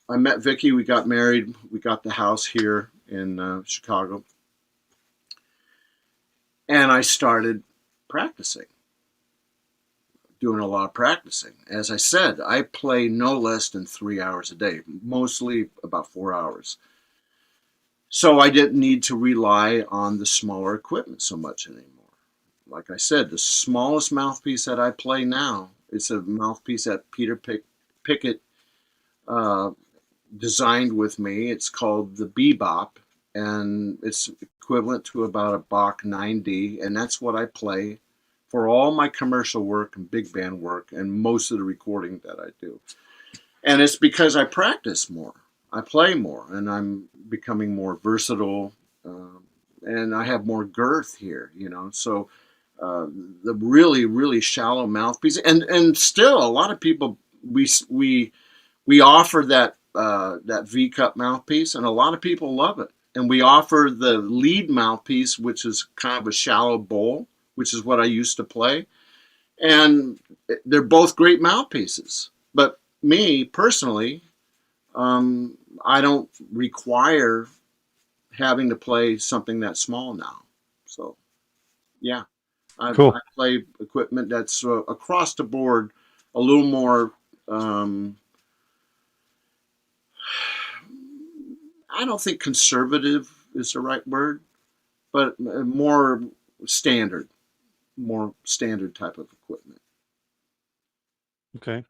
Speaker 1: I met Vicky. We got married. We got the house here in Chicago. And I started practicing. Doing a lot of practicing. As I said, I play no less than 3 hours a day, mostly about 4 hours. So I didn't need to rely on the smaller equipment so much anymore. Like I said, the smallest mouthpiece that I play now, it's a mouthpiece that Peter Pickett designed with me. It's called the Bebop, and it's equivalent to about a Bach 9D, and that's what I play for all my commercial work and big band work and most of the recording that I do. And it's because I practice more. I play more, and I'm becoming more versatile, and I have more girth here. So uh, the really shallow mouthpiece, and still a lot of people we we offer that V cup mouthpiece, and a lot of people love it. And we offer the lead mouthpiece, which is kind of a shallow bowl, which is what I used to play. And they're both great mouthpieces. But me personally, I don't require having to play something that small now. So yeah, I
Speaker 2: Cool.
Speaker 1: play equipment that's across the board a little more. Um, I don't think conservative is the right word, but standard, more standard type of equipment.
Speaker 2: Okay.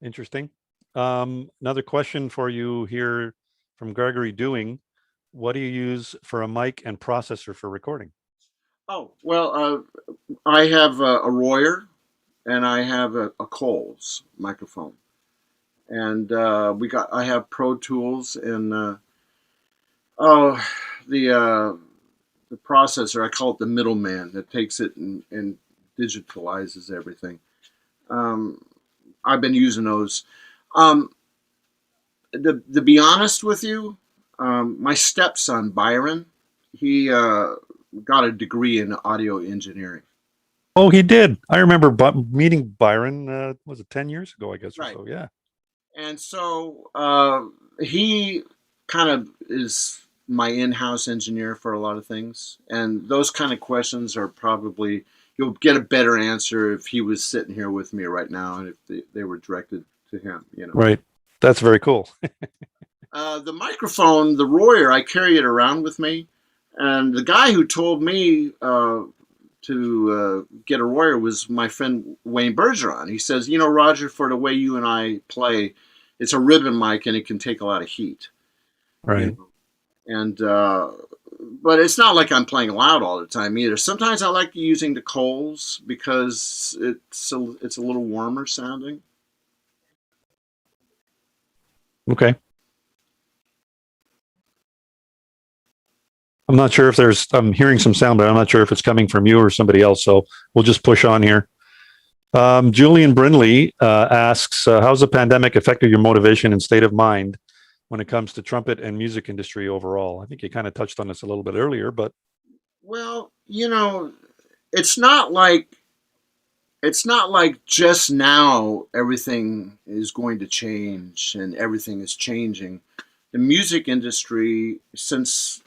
Speaker 2: Interesting. Another question for you here from Gregory Doing. What do you use for a mic and processor for recording?
Speaker 1: Oh well, I have a Royer and I have a Coles microphone, and I have Pro Tools and oh the processor, I call it the middleman that takes it and digitalizes everything. Um, I've been using those. Um, to be honest with you, my stepson Byron, he got a degree in audio engineering.
Speaker 2: Oh, he did. I remember meeting Byron. Was it 10 years ago, I guess, or
Speaker 1: Right.
Speaker 2: so? Yeah.
Speaker 1: And so he kind of is my in-house engineer for a lot of things. And those kind of questions are probably you'll get a better answer if he was sitting here with me right now and if they were directed to him.
Speaker 2: Right. That's very cool.
Speaker 1: The microphone, the Royer, I carry it around with me. And the guy who told me to get a Royer was my friend Wayne Bergeron. He says, Roger, for the way you and I play, it's a ribbon mic and it can take a lot of heat. You
Speaker 2: Right.
Speaker 1: know, and but it's not like I'm playing loud all the time either. Sometimes I like using the Coles because it's a little warmer sounding.
Speaker 2: Okay. I'm not sure if I'm hearing some sound, but I'm not sure if it's coming from you or somebody else. So we'll just push on here. Julian Brinley asks, how's the pandemic affected your motivation and state of mind when it comes to trumpet and music industry overall? I think you kind of touched on this a little bit earlier, but
Speaker 1: Well, it's not like just now everything is going to change and everything is changing. The music industry, since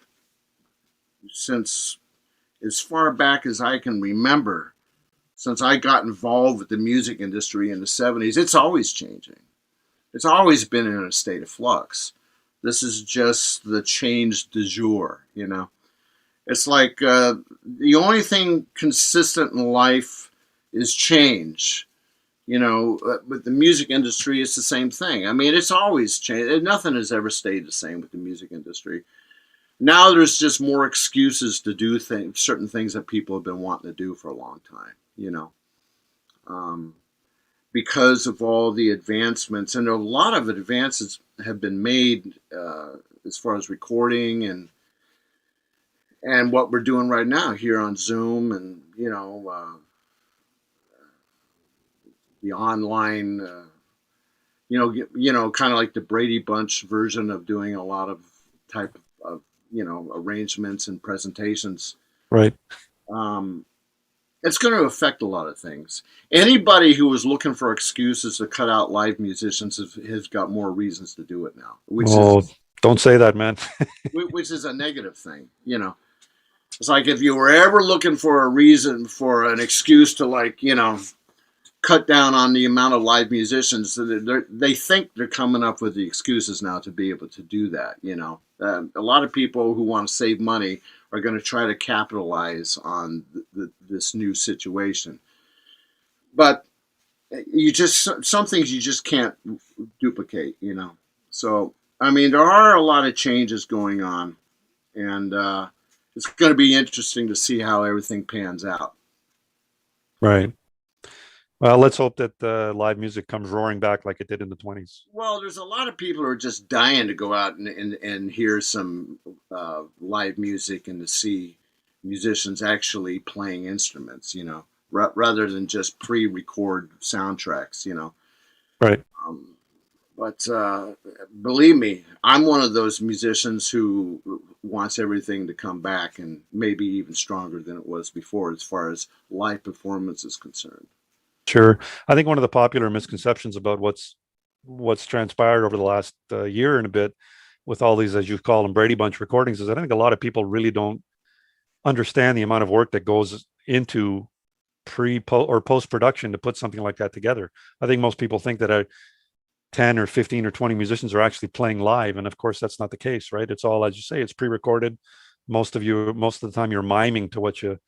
Speaker 1: as far back as I can remember, since I got involved with the music industry in the 70s, it's always changing. It's always been in a state of flux. This is just the change du jour. It's like the only thing consistent in life is change. With the music industry, it's the same thing. I mean, it's always changed. Nothing has ever stayed the same with the music industry. Now there's just more excuses to do certain things that people have been wanting to do for a long time. Um, because of all the advancements, and a lot of advances have been made as far as recording and what we're doing right now here on Zoom, and the online, kind of like the Brady Bunch version of doing a lot of type of arrangements and presentations.
Speaker 2: right.
Speaker 1: Um, it's going to affect a lot of things. Anybody who was looking for excuses to cut out live musicians has got more reasons to do it now,
Speaker 2: Oh, don't say that, man.
Speaker 1: which is a negative thing. It's like if you were ever looking for a reason for an excuse to cut down on the amount of live musicians, they think they're coming up with the excuses now to be able to do that. A lot of people who want to save money are going to try to capitalize on this new situation. But some things you just can't duplicate. So I mean, there are a lot of changes going on, and it's going to be interesting to see how everything pans out.
Speaker 2: Right. Well, let's hope that live music comes roaring back like it did in the 20s.
Speaker 1: Well, there's a lot of people who are just dying to go out and hear some live music and to see musicians actually playing instruments, rather than just pre-record soundtracks,
Speaker 2: Right.
Speaker 1: Um, but believe me, I'm one of those musicians who wants everything to come back and maybe even stronger than it was before as far as live performance is concerned.
Speaker 2: Sure. I think one of the popular misconceptions about what's transpired over the last year and a bit with all these, as you call them, Brady Bunch recordings, is I think a lot of people really don't understand the amount of work that goes into or post production to put something like that together. I think most people think that 10 or 15 or 20 musicians are actually playing live, and of course that's not the case, right? It's all, as you say, it's pre-recorded. Most of the time you're miming to what you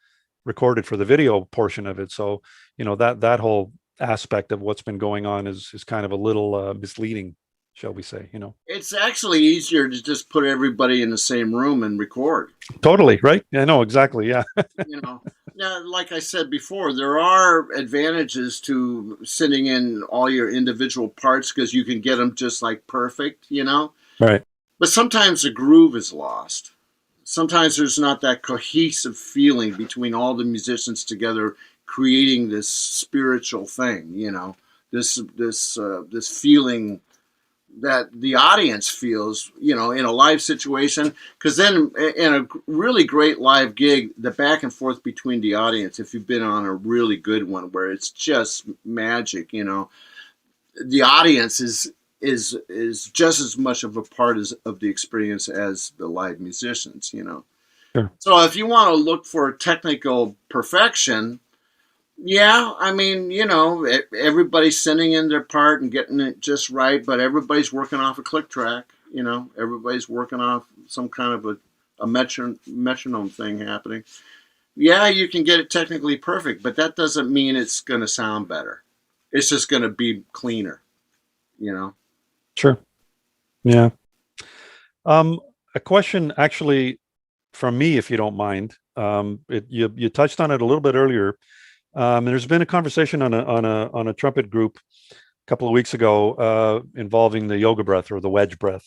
Speaker 2: recorded for the video portion of it. So, that whole aspect of what's been going on is kind of a little misleading, shall we say.
Speaker 1: It's actually easier to just put everybody in the same room and record.
Speaker 2: Totally, right? Yeah, no, exactly. Yeah.
Speaker 1: you know Now, like I said before, there are advantages to sending in all your individual parts because you can get them just like perfect.
Speaker 2: Right.
Speaker 1: But sometimes the groove is lost. Sometimes there's not that cohesive feeling between all the musicians together creating this spiritual thing. This feeling that the audience feels, in a live situation. Because then, in a really great live gig, the back and forth between the audience, if you've been on a really good one where it's just magic, the audience is just as much of a part of the experience as the live musicians.
Speaker 2: Sure.
Speaker 1: So if you want to look for technical perfection, yeah, I mean, everybody's sending in their part and getting it just right, but everybody's working off a click track. Everybody's working off some kind of a metronome thing happening. Yeah, you can get it technically perfect, but that doesn't mean it's going to sound better. It's just going to be cleaner.
Speaker 2: Sure. Yeah. A question actually from me, if you don't mind. You touched on it a little bit earlier. There's been a conversation on a trumpet group a couple of weeks ago involving the yoga breath or the wedge breath,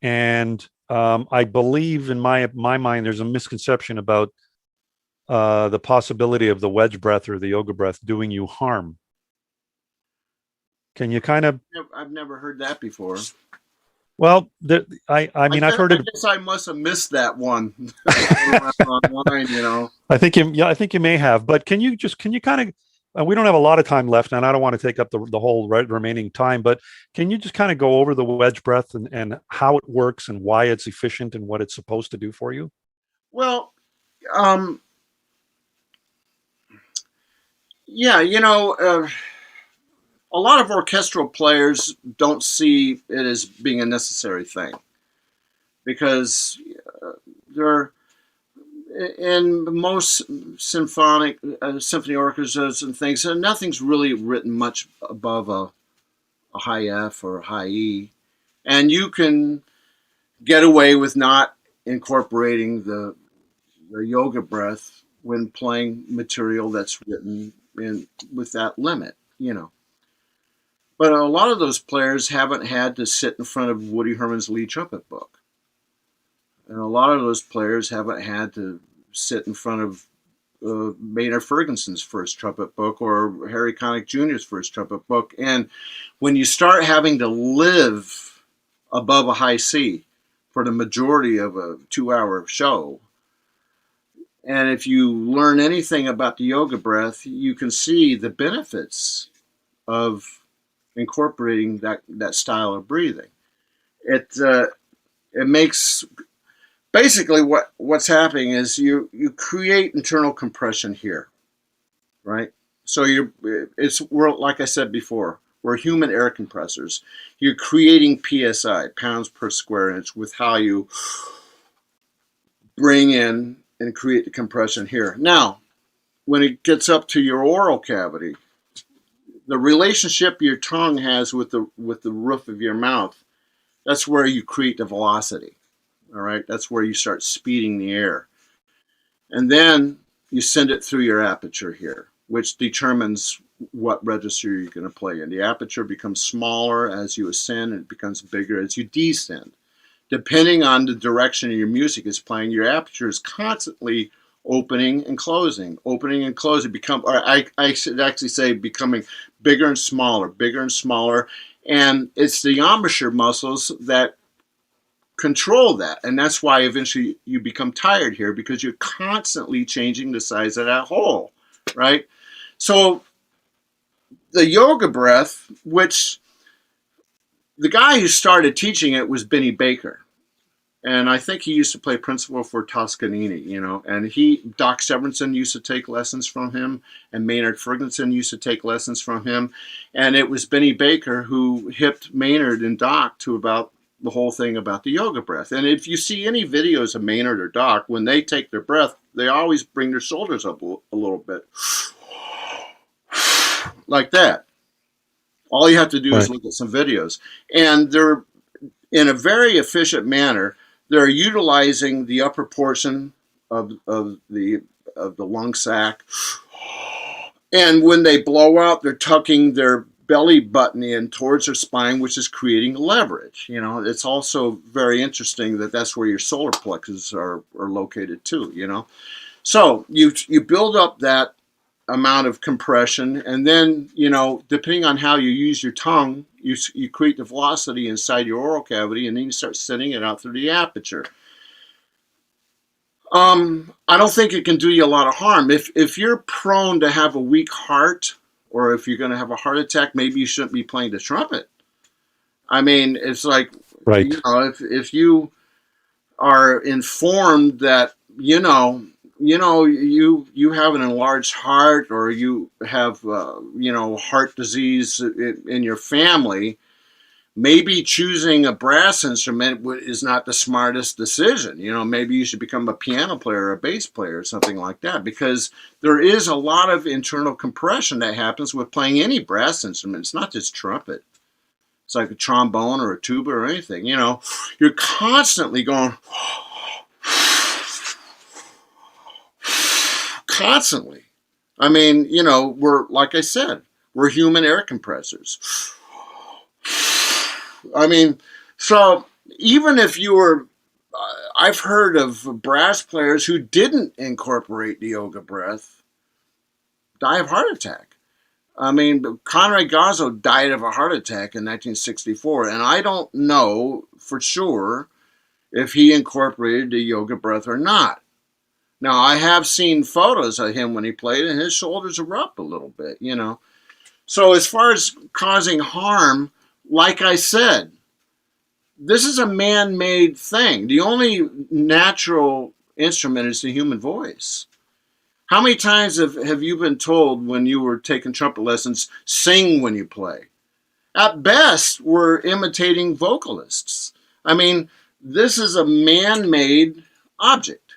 Speaker 2: and I believe in my mind there's a misconception about the possibility of the wedge breath or the yoga breath doing you harm. Can you kind of?
Speaker 1: I've never heard that before.
Speaker 2: Well, I mean, I've heard
Speaker 1: I
Speaker 2: it.
Speaker 1: guess I must have missed that one online.
Speaker 2: I think you may have, but can you kind of? We don't have a lot of time left, and I don't want to take up the whole remaining time. But can you just kind of go over the wedge breath and how it works and why it's efficient and what it's supposed to do for you?
Speaker 1: Well, um, yeah, a lot of orchestral players don't see it as being a necessary thing because they're in most symphony orchestras and things. And nothing's really written much above a high F or a high E, and you can get away with not incorporating the yoga breath when playing material that's written in with that limit. But a lot of those players haven't had to sit in front of Woody Herman's lead trumpet book. And a lot of those players haven't had to sit in front of Maynard Ferguson's first trumpet book or Harry Connick Jr.'s first trumpet book. And when you start having to live above a high C for the majority of a 2-hour show, and if you learn anything about the yoga breath, you can see the benefits of incorporating that style of breathing. It makes basically what's happening is you create internal compression here, right? So we're like I said before, we're human air compressors. You're creating PSI, pounds per square inch, with how you bring in and create the compression here. Now, when it gets up to your oral cavity, the relationship your tongue has with the roof of your mouth, that's where you create the velocity. All right, that's where you start speeding the air, and then you send it through your aperture here. which determines what register you're going to play in. The aperture becomes smaller as you ascend, and it becomes bigger as you descend. Depending on the direction your music is playing, your aperture is constantly opening and closing, opening and closing. I should actually say becoming bigger and smaller, bigger and smaller. And it's the embouchure muscles that control that. And that's why eventually you become tired here, because you're constantly changing the size of that hole, right? So the yoga breath, which the guy who started teaching it was Benny Baker. And I think he used to play principal for Toscanini, and Doc Severinsen used to take lessons from him, and Maynard Ferguson used to take lessons from him. And it was Benny Baker who hipped Maynard and Doc to about the whole thing about the yoga breath. And if you see any videos of Maynard or Doc, when they take their breath, they always bring their shoulders up a little bit. Like that. All you have to do is look at some videos. And they're, in a very efficient manner, they're utilizing the upper portion of the lung sac. And when they blow out, they're tucking their belly button in towards their spine, which is creating leverage. It's also very interesting that that's where your solar plexus are located too, So you build up that amount of compression, and then, depending on how you use your tongue, you create the velocity inside your oral cavity, and then you start sending it out through the aperture. I don't think it can do you a lot of harm. If you're prone to have a weak heart, or if you're going to have a heart attack, maybe you shouldn't be playing the trumpet. I mean, it's like,
Speaker 2: right.
Speaker 1: If you are informed that, you have an enlarged heart, or you have, heart disease in your family, maybe choosing a brass instrument is not the smartest decision. Maybe you should become a piano player or a bass player or something like that, because there is a lot of internal compression that happens with playing any brass instrument. It's not just trumpet. It's like a trombone or a tuba or anything. You're constantly going, constantly. I mean, like I said, we're human air compressors. I mean, so even if you were, I've heard of brass players who didn't incorporate the yoga breath die of heart attack. I mean, Conrad Gozzo died of a heart attack in 1964, and I don't know for sure if he incorporated the yoga breath or not. Now, I have seen photos of him when he played, and his shoulders are up a little bit, So as far as causing harm, like I said, this is a man-made thing. The only natural instrument is the human voice. How many times have you been told when you were taking trumpet lessons, sing when you play? At best, we're imitating vocalists. I mean, this is a man-made object,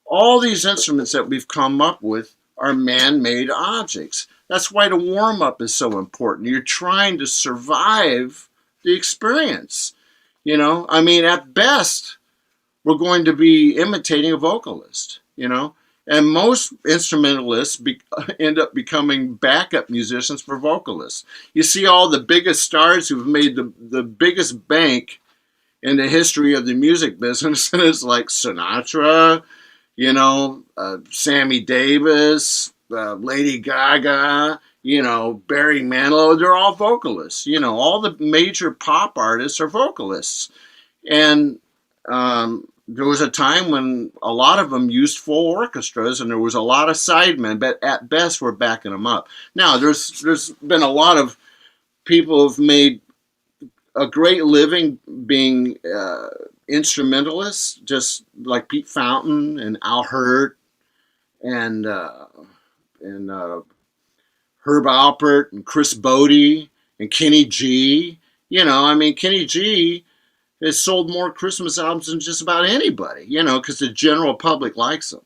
Speaker 1: All these instruments that we've come up with are man-made objects. That's why the warm-up is so important. You're trying to survive the experience. I mean, at best, we're going to be imitating a vocalist, And most instrumentalists end up becoming backup musicians for vocalists. You see all the biggest stars who've made the biggest bank in the history of the music business, and it's like Sinatra, Sammy Davis, Lady Gaga, Barry Manilow. They're all vocalists. All the major pop artists are vocalists. And there was a time when a lot of them used full orchestras, and there was a lot of sidemen, but at best we're backing them up. Now, there's been a lot of people who've made a great living being instrumentalists, just like Pete Fountain and Al Hirt and Herb Alpert and Chris Bodie and Kenny G. Kenny G has sold more Christmas albums than just about anybody, because the general public likes them.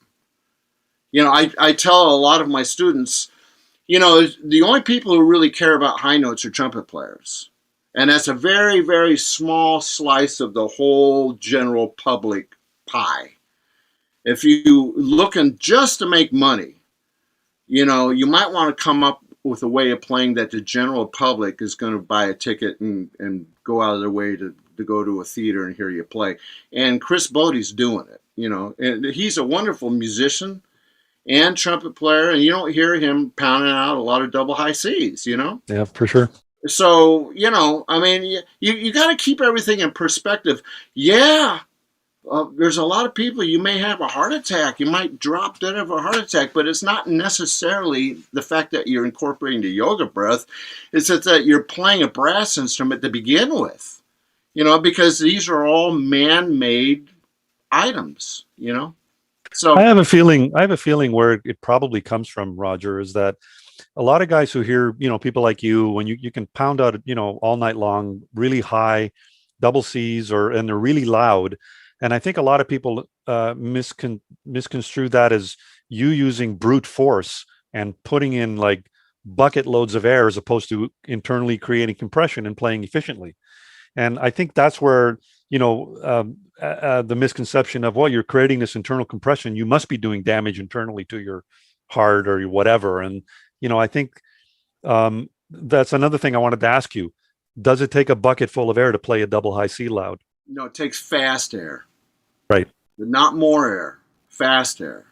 Speaker 1: I tell a lot of my students, the only people who really care about high notes are trumpet players. And that's a very, very small slice of the whole general public pie. If you looking just to make money, you might want to come up with a way of playing that the general public is going to buy a ticket and go out of their way to go to a theater and hear you play. And Chris Bodie's doing it, and he's a wonderful musician and trumpet player, and you don't hear him pounding out a lot of double high Cs.
Speaker 2: Yeah, for sure.
Speaker 1: So, I mean, you got to keep everything in perspective. Yeah, there's a lot of people, you may have a heart attack. You might drop dead of a heart attack, but it's not necessarily the fact that you're incorporating the yoga breath. It's that you're playing a brass instrument to begin with, because these are all man-made items. So
Speaker 2: I have a feeling where it probably comes from, Roger, is that a lot of guys who hear, people like you, when you can pound out, all night long, really high double Cs and they're really loud. And I think a lot of people misconstrue that as you using brute force and putting in like bucket loads of air as opposed to internally creating compression and playing efficiently. And I think that's where, the misconception of, well, you're creating this internal compression, you must be doing damage internally to your heart or whatever. And, I think that's another thing I wanted to ask you. Does it take a bucket full of air to play a double high C loud?
Speaker 1: no, it takes fast air.
Speaker 2: Right.
Speaker 1: Not more air, fast air.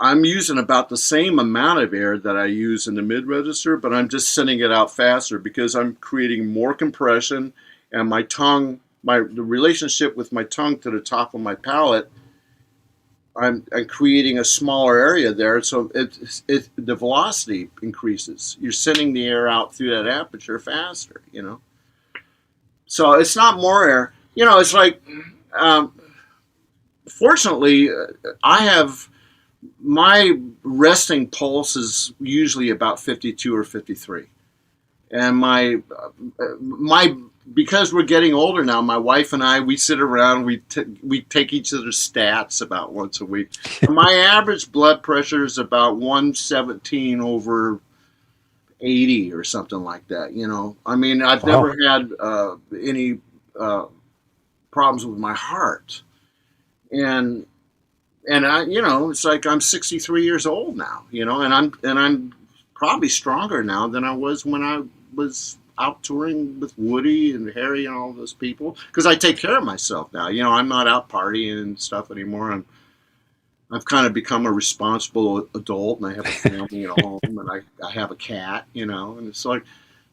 Speaker 1: I'm using about the same amount of air that I use in the mid register, but I'm just sending it out faster because I'm creating more compression, and my tongue, the relationship with my tongue to the top of my palate, I'm creating a smaller area there, so the velocity increases. You're sending the air out through that aperture faster. So it's not more air. It's like, fortunately, I have my resting pulse is usually about 52 or 53, and my because we're getting older now, my wife and I, we sit around, we take each other's stats about once a week. My average blood pressure is about 117 over 80 or something like that. I mean, I've
Speaker 2: Wow.
Speaker 1: never had any problems with my heart, and I, it's like I'm 63 years old now, and I'm probably stronger now than I was when I was out touring with Woody and Harry and all those people, because I take care of myself now. I'm not out partying and stuff anymore. I've kind of become a responsible adult, and I have a family at home, and I have a cat, and it's like,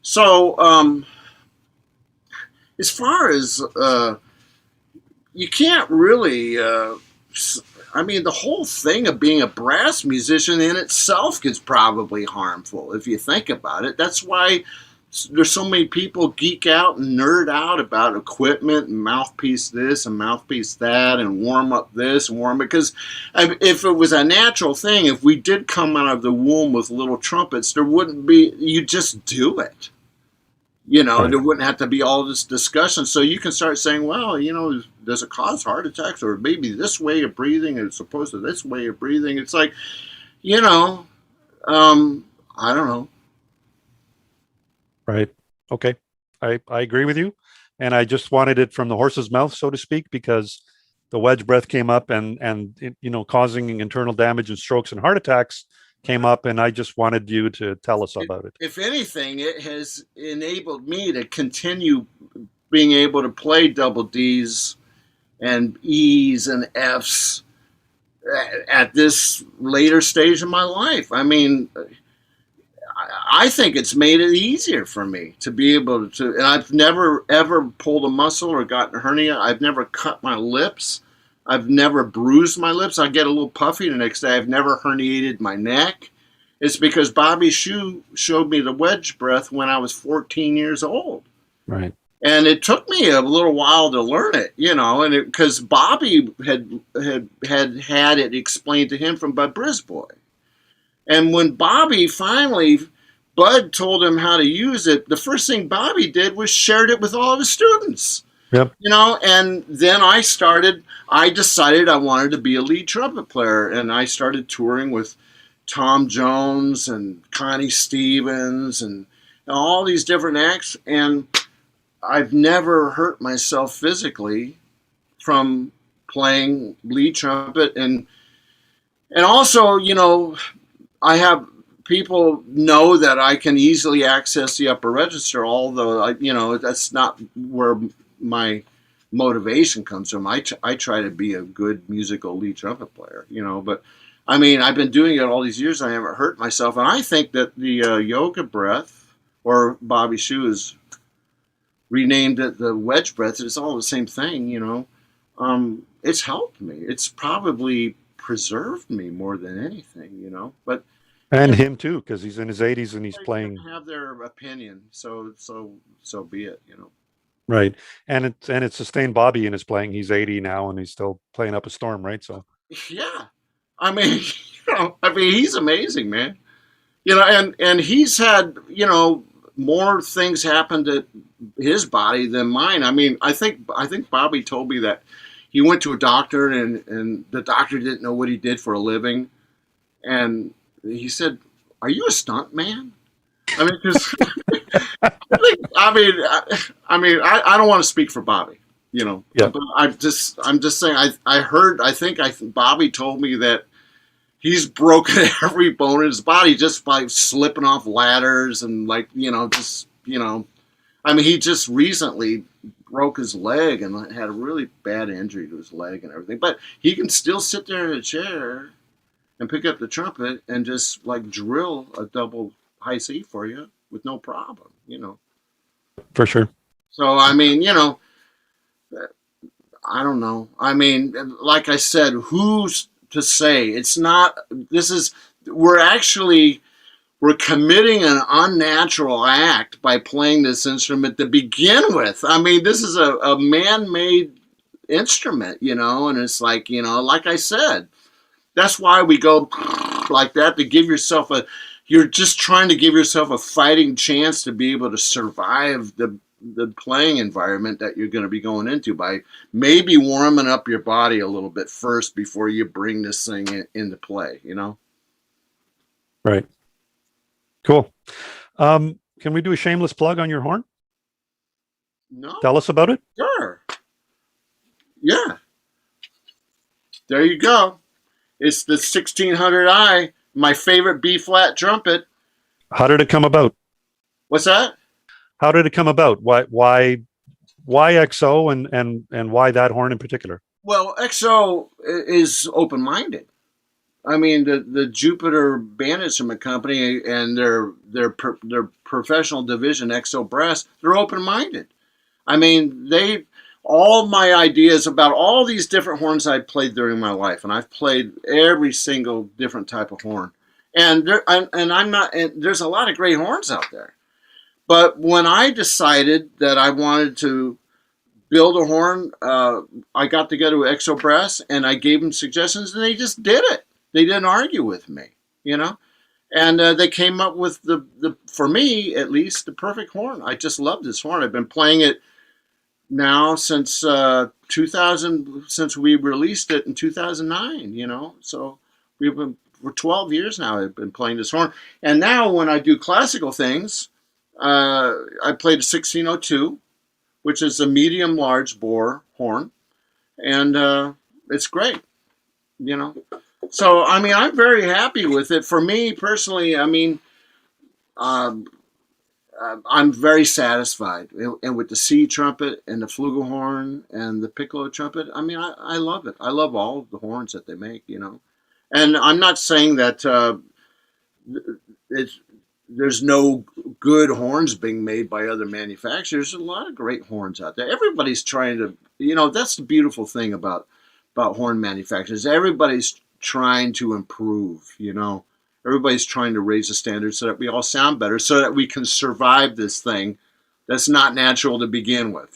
Speaker 1: so as far as you can't really. I mean, the whole thing of being a brass musician in itself is probably harmful if you think about it. That's why there's so many people geek out and nerd out about equipment and mouthpiece this and mouthpiece that and warm up this and warm, because if it was a natural thing, if we did come out of the womb with little trumpets, there wouldn't be, you just do it.
Speaker 2: Right.
Speaker 1: There wouldn't have to be all this discussion. So you can start saying, well, does it cause heart attacks, or maybe this way of breathing as opposed to this way of breathing? It's like, I don't know.
Speaker 2: Right. Okay. I agree with you. And I just wanted it from the horse's mouth, so to speak, because the wedge breath came up and it, causing internal damage and strokes and heart attacks came up. And I just wanted you to tell us about it.
Speaker 1: If anything, it has enabled me to continue being able to play double Ds and E's and F's at this later stage of my life. I mean, I think it's made it easier for me to be able to, and I've never ever pulled a muscle or gotten a hernia. I've never cut my lips. I've never bruised my lips. I get a little puffy the next day. I've never herniated my neck. It's because Bobby Shue showed me the wedge breath when I was 14 years old.
Speaker 2: Right.
Speaker 1: And it took me a little while to learn it, and because Bobby had it explained to him from Bud Brisbois. And when Bobby finally, Bud told him how to use it, the first thing Bobby did was shared it with all of his students.
Speaker 2: Yep.
Speaker 1: And then I decided I wanted to be a lead trumpet player, and I started touring with Tom Jones and Connie Stevens and all these different acts, and I've never hurt myself physically from playing lead trumpet. And And also, I have people know that I can easily access the upper register, although that's not where my motivation comes from. I try to be a good musical lead trumpet player, but I mean, I've been doing it all these years. I haven't hurt myself, and I think that the yoga breath, or Bobby Shu has renamed it the wedge breath. It's all the same thing. It's helped me. It's probably preserved me more than anything. But
Speaker 2: And
Speaker 1: you know,
Speaker 2: him too, because he's in his 80s and he's
Speaker 1: everybody's
Speaker 2: playing
Speaker 1: gonna have their opinion. So be it.
Speaker 2: right. And it's sustained Bobby in his playing. He's 80 now and he's still playing up a storm, right? So
Speaker 1: Yeah, I mean, he's amazing, man. And he's had more things happen to his body than mine. I mean, I think Bobby told me that he went to a doctor and the doctor didn't know what he did for a living, and he said, "Are you a stunt man?" I mean, because I don't want to speak for Bobby,
Speaker 2: yeah,
Speaker 1: but I'm just saying Bobby told me that he's broken every bone in his body just by slipping off ladders and I mean, he just recently broke his leg and had a really bad injury to his leg and everything, but he can still sit there in a chair and pick up the trumpet and just like drill a double high C for you with no problem.
Speaker 2: for sure.
Speaker 1: So I mean, I don't know. I mean, like I said, who's to say? It's not. This is. We're actually we're committing an unnatural act by playing this instrument to begin with. I mean, this is a man-made instrument, and it's like I said, that's why we go like that to give yourself a. You're just trying to give yourself a fighting chance to be able to survive the playing environment that you're going to be going into by maybe warming up your body a little bit first before you bring this thing into play.
Speaker 2: Right. Cool. Can we do a shameless plug on your horn? Tell
Speaker 1: No,
Speaker 2: us about it.
Speaker 1: sure, yeah. There you go. It's the 1600i, my favorite B flat trumpet.
Speaker 2: How did it come about?
Speaker 1: What's that?
Speaker 2: How did it come about? Why XO and why that horn in particular?
Speaker 1: Well, XO is open minded. I mean, the Jupiter Band Instrument Company and their professional division, XO Brass, they're open minded. I mean, all my ideas about all these different horns I played during my life, and I've played every single different type of horn. And I'm not. And there's a lot of great horns out there. But when I decided that I wanted to build a horn, I got together with XO Brass and I gave them suggestions, and they just did it. They didn't argue with me, you know. And they came up with the for me at least the perfect horn. I just love this horn. I've been playing it now since 2000, since we released it in 2009. So we've been for 12 years now. I've been playing this horn, and now when I do classical things, I played a 1602, which is a medium large bore horn, and it's great. You know, so I mean, I'm very happy with it. For me personally, I mean, um, I'm very satisfied. And with the C trumpet and the flugelhorn and the piccolo trumpet, I mean, I love it. I love all of the horns that they make. And I'm not saying that it's there's no good horns being made by other manufacturers. There's a lot of great horns out there. Everybody's trying to. That's the beautiful thing about horn manufacturers. Everybody's trying to improve. Everybody's trying to raise the standard so that we all sound better, so that we can survive this thing that's not natural to begin with.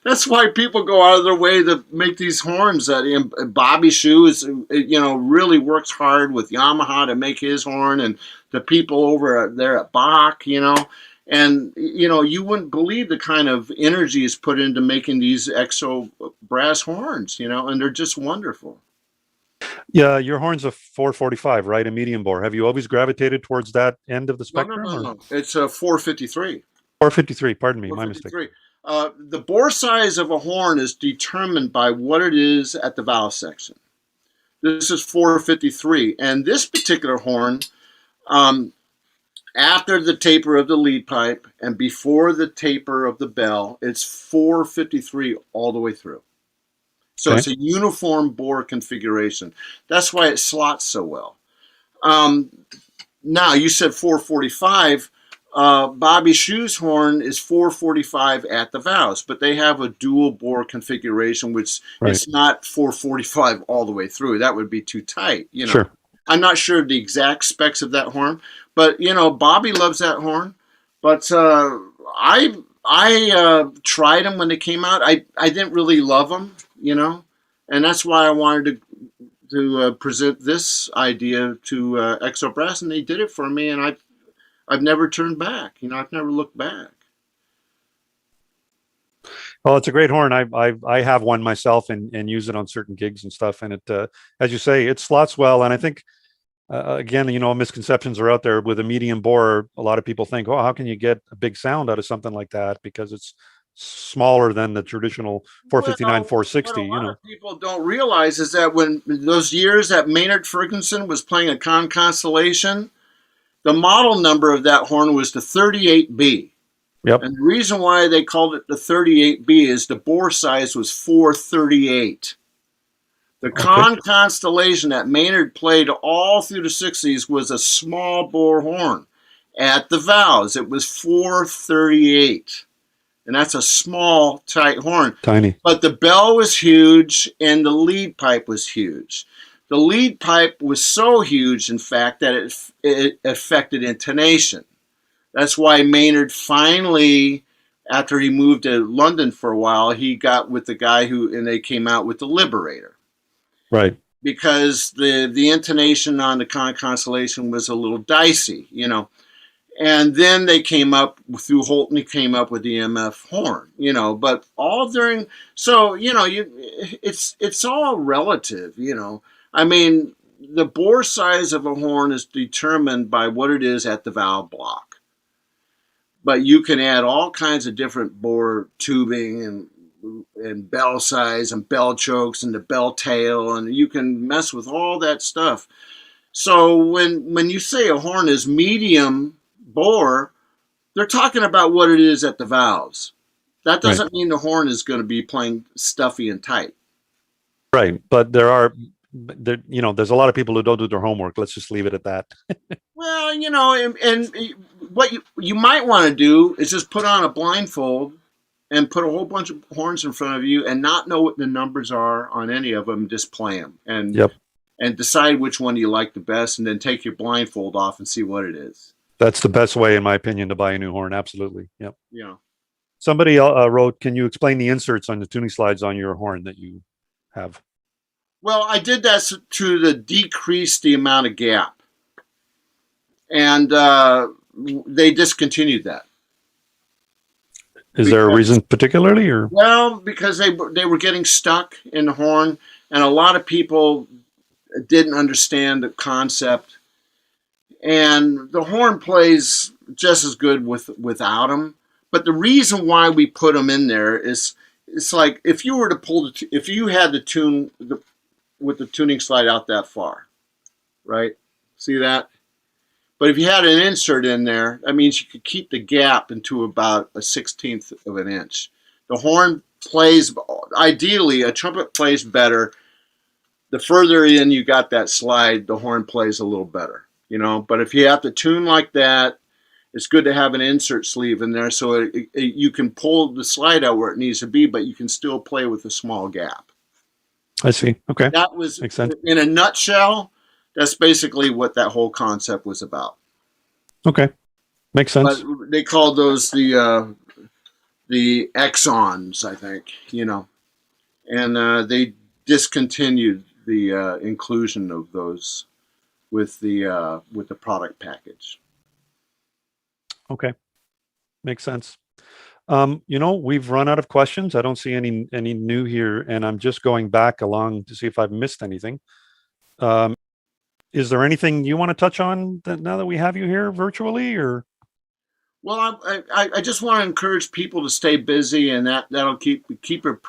Speaker 1: That's why people go out of their way to make these horns. That Bobby Shu really works hard with Yamaha to make his horn, and the people over there at Bach. And you wouldn't believe the kind of energy is put into making these XO brass horns. And they're just wonderful.
Speaker 2: Yeah, your horn's a 445, right? A medium bore. Have you always gravitated towards that end of the
Speaker 1: No, no,
Speaker 2: spectrum
Speaker 1: no,
Speaker 2: or
Speaker 1: no. It's a 453.
Speaker 2: 453? Pardon me, my mistake.
Speaker 1: 453. The bore size of a horn is determined by what it is at the valve section. This is 453. And this particular horn, um, after the taper of the lead pipe and before the taper of the bell, it's 453 all the way through. So
Speaker 2: Okay.
Speaker 1: it's a uniform bore configuration. That's why it slots so well. Um, Now, you said 445. Bobby Shoe's horn is 445 at the valves, but they have a dual bore configuration, which
Speaker 2: Right.
Speaker 1: it's not 445 all the way through. That would be too tight, you know.
Speaker 2: Sure.
Speaker 1: I'm not sure the exact specs of that horn, but you know, Bobby loves that horn. But I tried them when they came out. I didn't really love them, you know, and that's why I wanted to present this idea to Exobrass, and they did it for me, and I've never turned back. You know, I've never looked back.
Speaker 2: Well, it's a great horn. I have one myself and use it on certain gigs and stuff. And it, as you say, it slots well. And I think again, you know, misconceptions are out there with a medium bore. A lot of people think, oh, how can you get a big sound out of something like that? Because it's smaller than the traditional 459,
Speaker 1: Well, what
Speaker 2: 460,
Speaker 1: a
Speaker 2: you
Speaker 1: lot
Speaker 2: know.
Speaker 1: of people don't realize is that when those years that Maynard Ferguson was playing a Constellation, the model number of that horn was the 38B.
Speaker 2: Yep.
Speaker 1: And the reason why they called it the 38B is the bore size was 438. The
Speaker 2: Okay.
Speaker 1: Constellation that Maynard played all through the 60s was a small bore horn. At the valves, it was 438. And that's a small, tight horn.
Speaker 2: Tiny.
Speaker 1: But the bell was huge and the lead pipe was huge. The lead pipe was so huge, in fact, that it affected intonation. That's why Maynard finally, after he moved to London for a while, he got with the guy and they came out with the Liberator.
Speaker 2: Right.
Speaker 1: Because the intonation on the Constellation was a little dicey, you know. And then they came up through Holton. He came up with the MF horn, you know. But all during, so you know, it's all relative, you know. I mean, the bore size of a horn is determined by what it is at the valve block. But you can add all kinds of different bore tubing and bell size and bell chokes and the bell tail, and you can mess with all that stuff. So when you say a horn is medium bore, they're talking about what it is at the valves. That
Speaker 2: Right.
Speaker 1: doesn't mean the horn is going to be playing stuffy and tight.
Speaker 2: Right. But you know, there's a lot of people who don't do their homework. Let's just leave it at that.
Speaker 1: Well, you know, and what you might want to do is just put on a blindfold and put a whole bunch of horns in front of you and not know what the numbers are on any of them. Just play them
Speaker 2: Yep.
Speaker 1: and decide which one you like the best, and then take your blindfold off and see what it is.
Speaker 2: That's the best way, in my opinion, to buy a new horn. Absolutely. Yep.
Speaker 1: You know.
Speaker 2: Somebody wrote, can you explain the inserts on the tuning slides on your horn that you have?
Speaker 1: Well, I did that to decrease the amount of gap, and they discontinued that.
Speaker 2: Is there a reason particularly, or?
Speaker 1: Well, because they were getting stuck in the horn, and a lot of people didn't understand the concept. And the horn plays just as good without them. But the reason why we put them in there is it's like if you were to if you had to tune with the tuning slide out that far, right? See that? But if you had an insert in there, that means you could keep the gap into about a 16th of an inch. The horn plays, ideally, a trumpet plays better. The further in you got that slide, the horn plays a little better, you know. But if you have to tune like that, it's good to have an insert sleeve in there so you can pull the slide out where it needs to be, but you can still play with a small gap.
Speaker 2: I see. Okay.
Speaker 1: That was,
Speaker 2: Makes sense.
Speaker 1: in a nutshell, that's basically what that whole concept was about.
Speaker 2: Okay. Makes sense.
Speaker 1: But they called those the exons, I think, you know, and they discontinued the inclusion of those with the product package.
Speaker 2: Okay. Makes sense. You know, we've run out of questions. I don't see any new here, and I'm just going back along to see if I've missed anything. Is there anything you want to touch on now that we have you here virtually, or?
Speaker 1: Well, I just want to encourage people to stay busy, and that'll keep your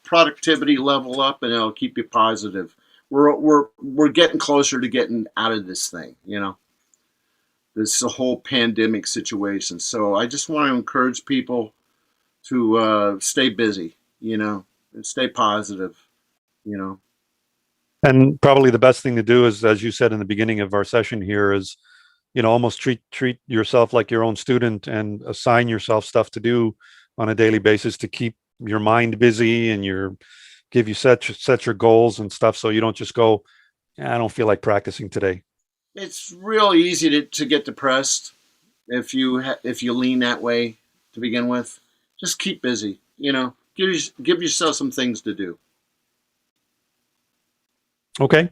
Speaker 1: productivity level up, and it'll keep you positive. we're getting closer to getting out of this thing, this whole pandemic situation. So I just want to encourage people to stay busy, and stay positive, you know.
Speaker 2: And probably the best thing to do is, as you said in the beginning of our session here, is almost treat yourself like your own student and assign yourself stuff to do on a daily basis to keep your mind busy and set your goals and stuff, so you don't just go, I don't feel like practicing today.
Speaker 1: It's real easy to get depressed if you lean that way to begin with. Just keep busy, give yourself some things to do.
Speaker 2: Okay.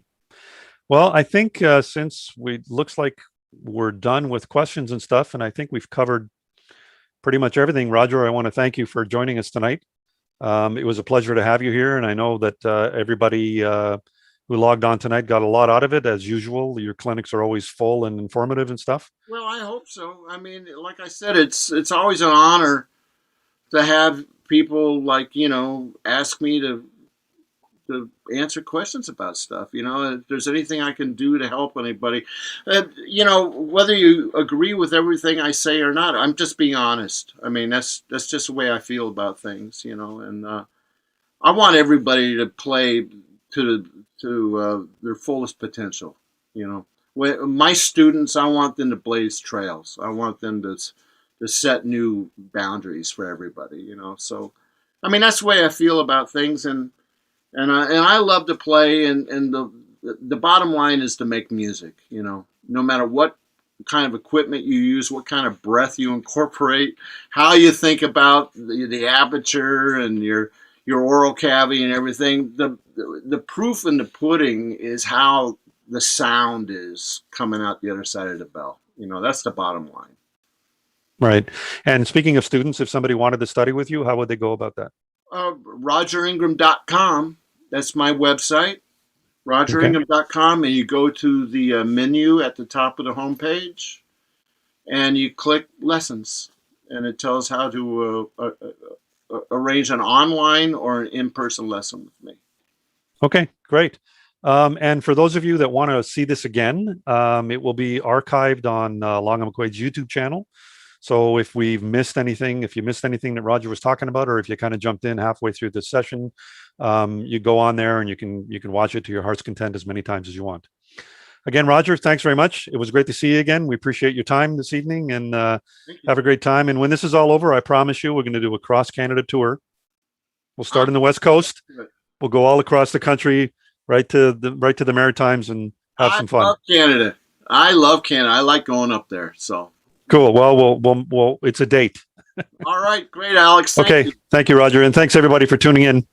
Speaker 2: Well, I think since we looks like we're done with questions and stuff, and I think we've covered pretty much everything. Roger, I want to thank you for joining us tonight. It was a pleasure to have you here, and I know that everybody who logged on tonight got a lot out of it. As usual, your clinics are always full and informative and stuff.
Speaker 1: Well, I hope so. I mean, like I said, it's always an honor to have people ask me to answer questions about stuff. If there's anything I can do to help anybody, whether you agree with everything I say or not, I'm just being honest. I mean, that's just the way I feel about things, and I want everybody to play to their fullest potential. When my students, I want them to blaze trails. I want them to set new boundaries for everybody. So, I mean, that's the way I feel about things, and I love to play, and the bottom line is to make music. No matter what kind of equipment you use, what kind of breath you incorporate, how you think about the aperture and your oral cavity and everything. The proof in the pudding is how the sound is coming out the other side of the bell. That's the bottom line.
Speaker 2: Right. And speaking of students, if somebody wanted to study with you, how would they go about that?
Speaker 1: RogerIngram.com. That's my website, RogerIngram.com, and you go to the menu at the top of the homepage, and you click lessons, and it tells how to arrange an online or an in-person lesson with me.
Speaker 2: Okay, great. And for those of you that want to see this again, it will be archived on Long and McQuaid's YouTube channel. So if you missed anything that Roger was talking about, or if you kind of jumped in halfway through the session, you go on there and you can watch it to your heart's content as many times as you want. Again, Roger, thanks very much. It was great to see you again. We appreciate your time this evening, and have a great time. And when this is all over, I promise you, we're going to do a cross Canada tour. We'll start in the West Coast. We'll go all across the country, right to the Maritimes, and have some fun.
Speaker 1: I love Canada. I like going up there. So
Speaker 2: cool. Well, we'll it's a date.
Speaker 1: All right. Great, Alex.
Speaker 2: Thank you, Roger. And thanks everybody for tuning in.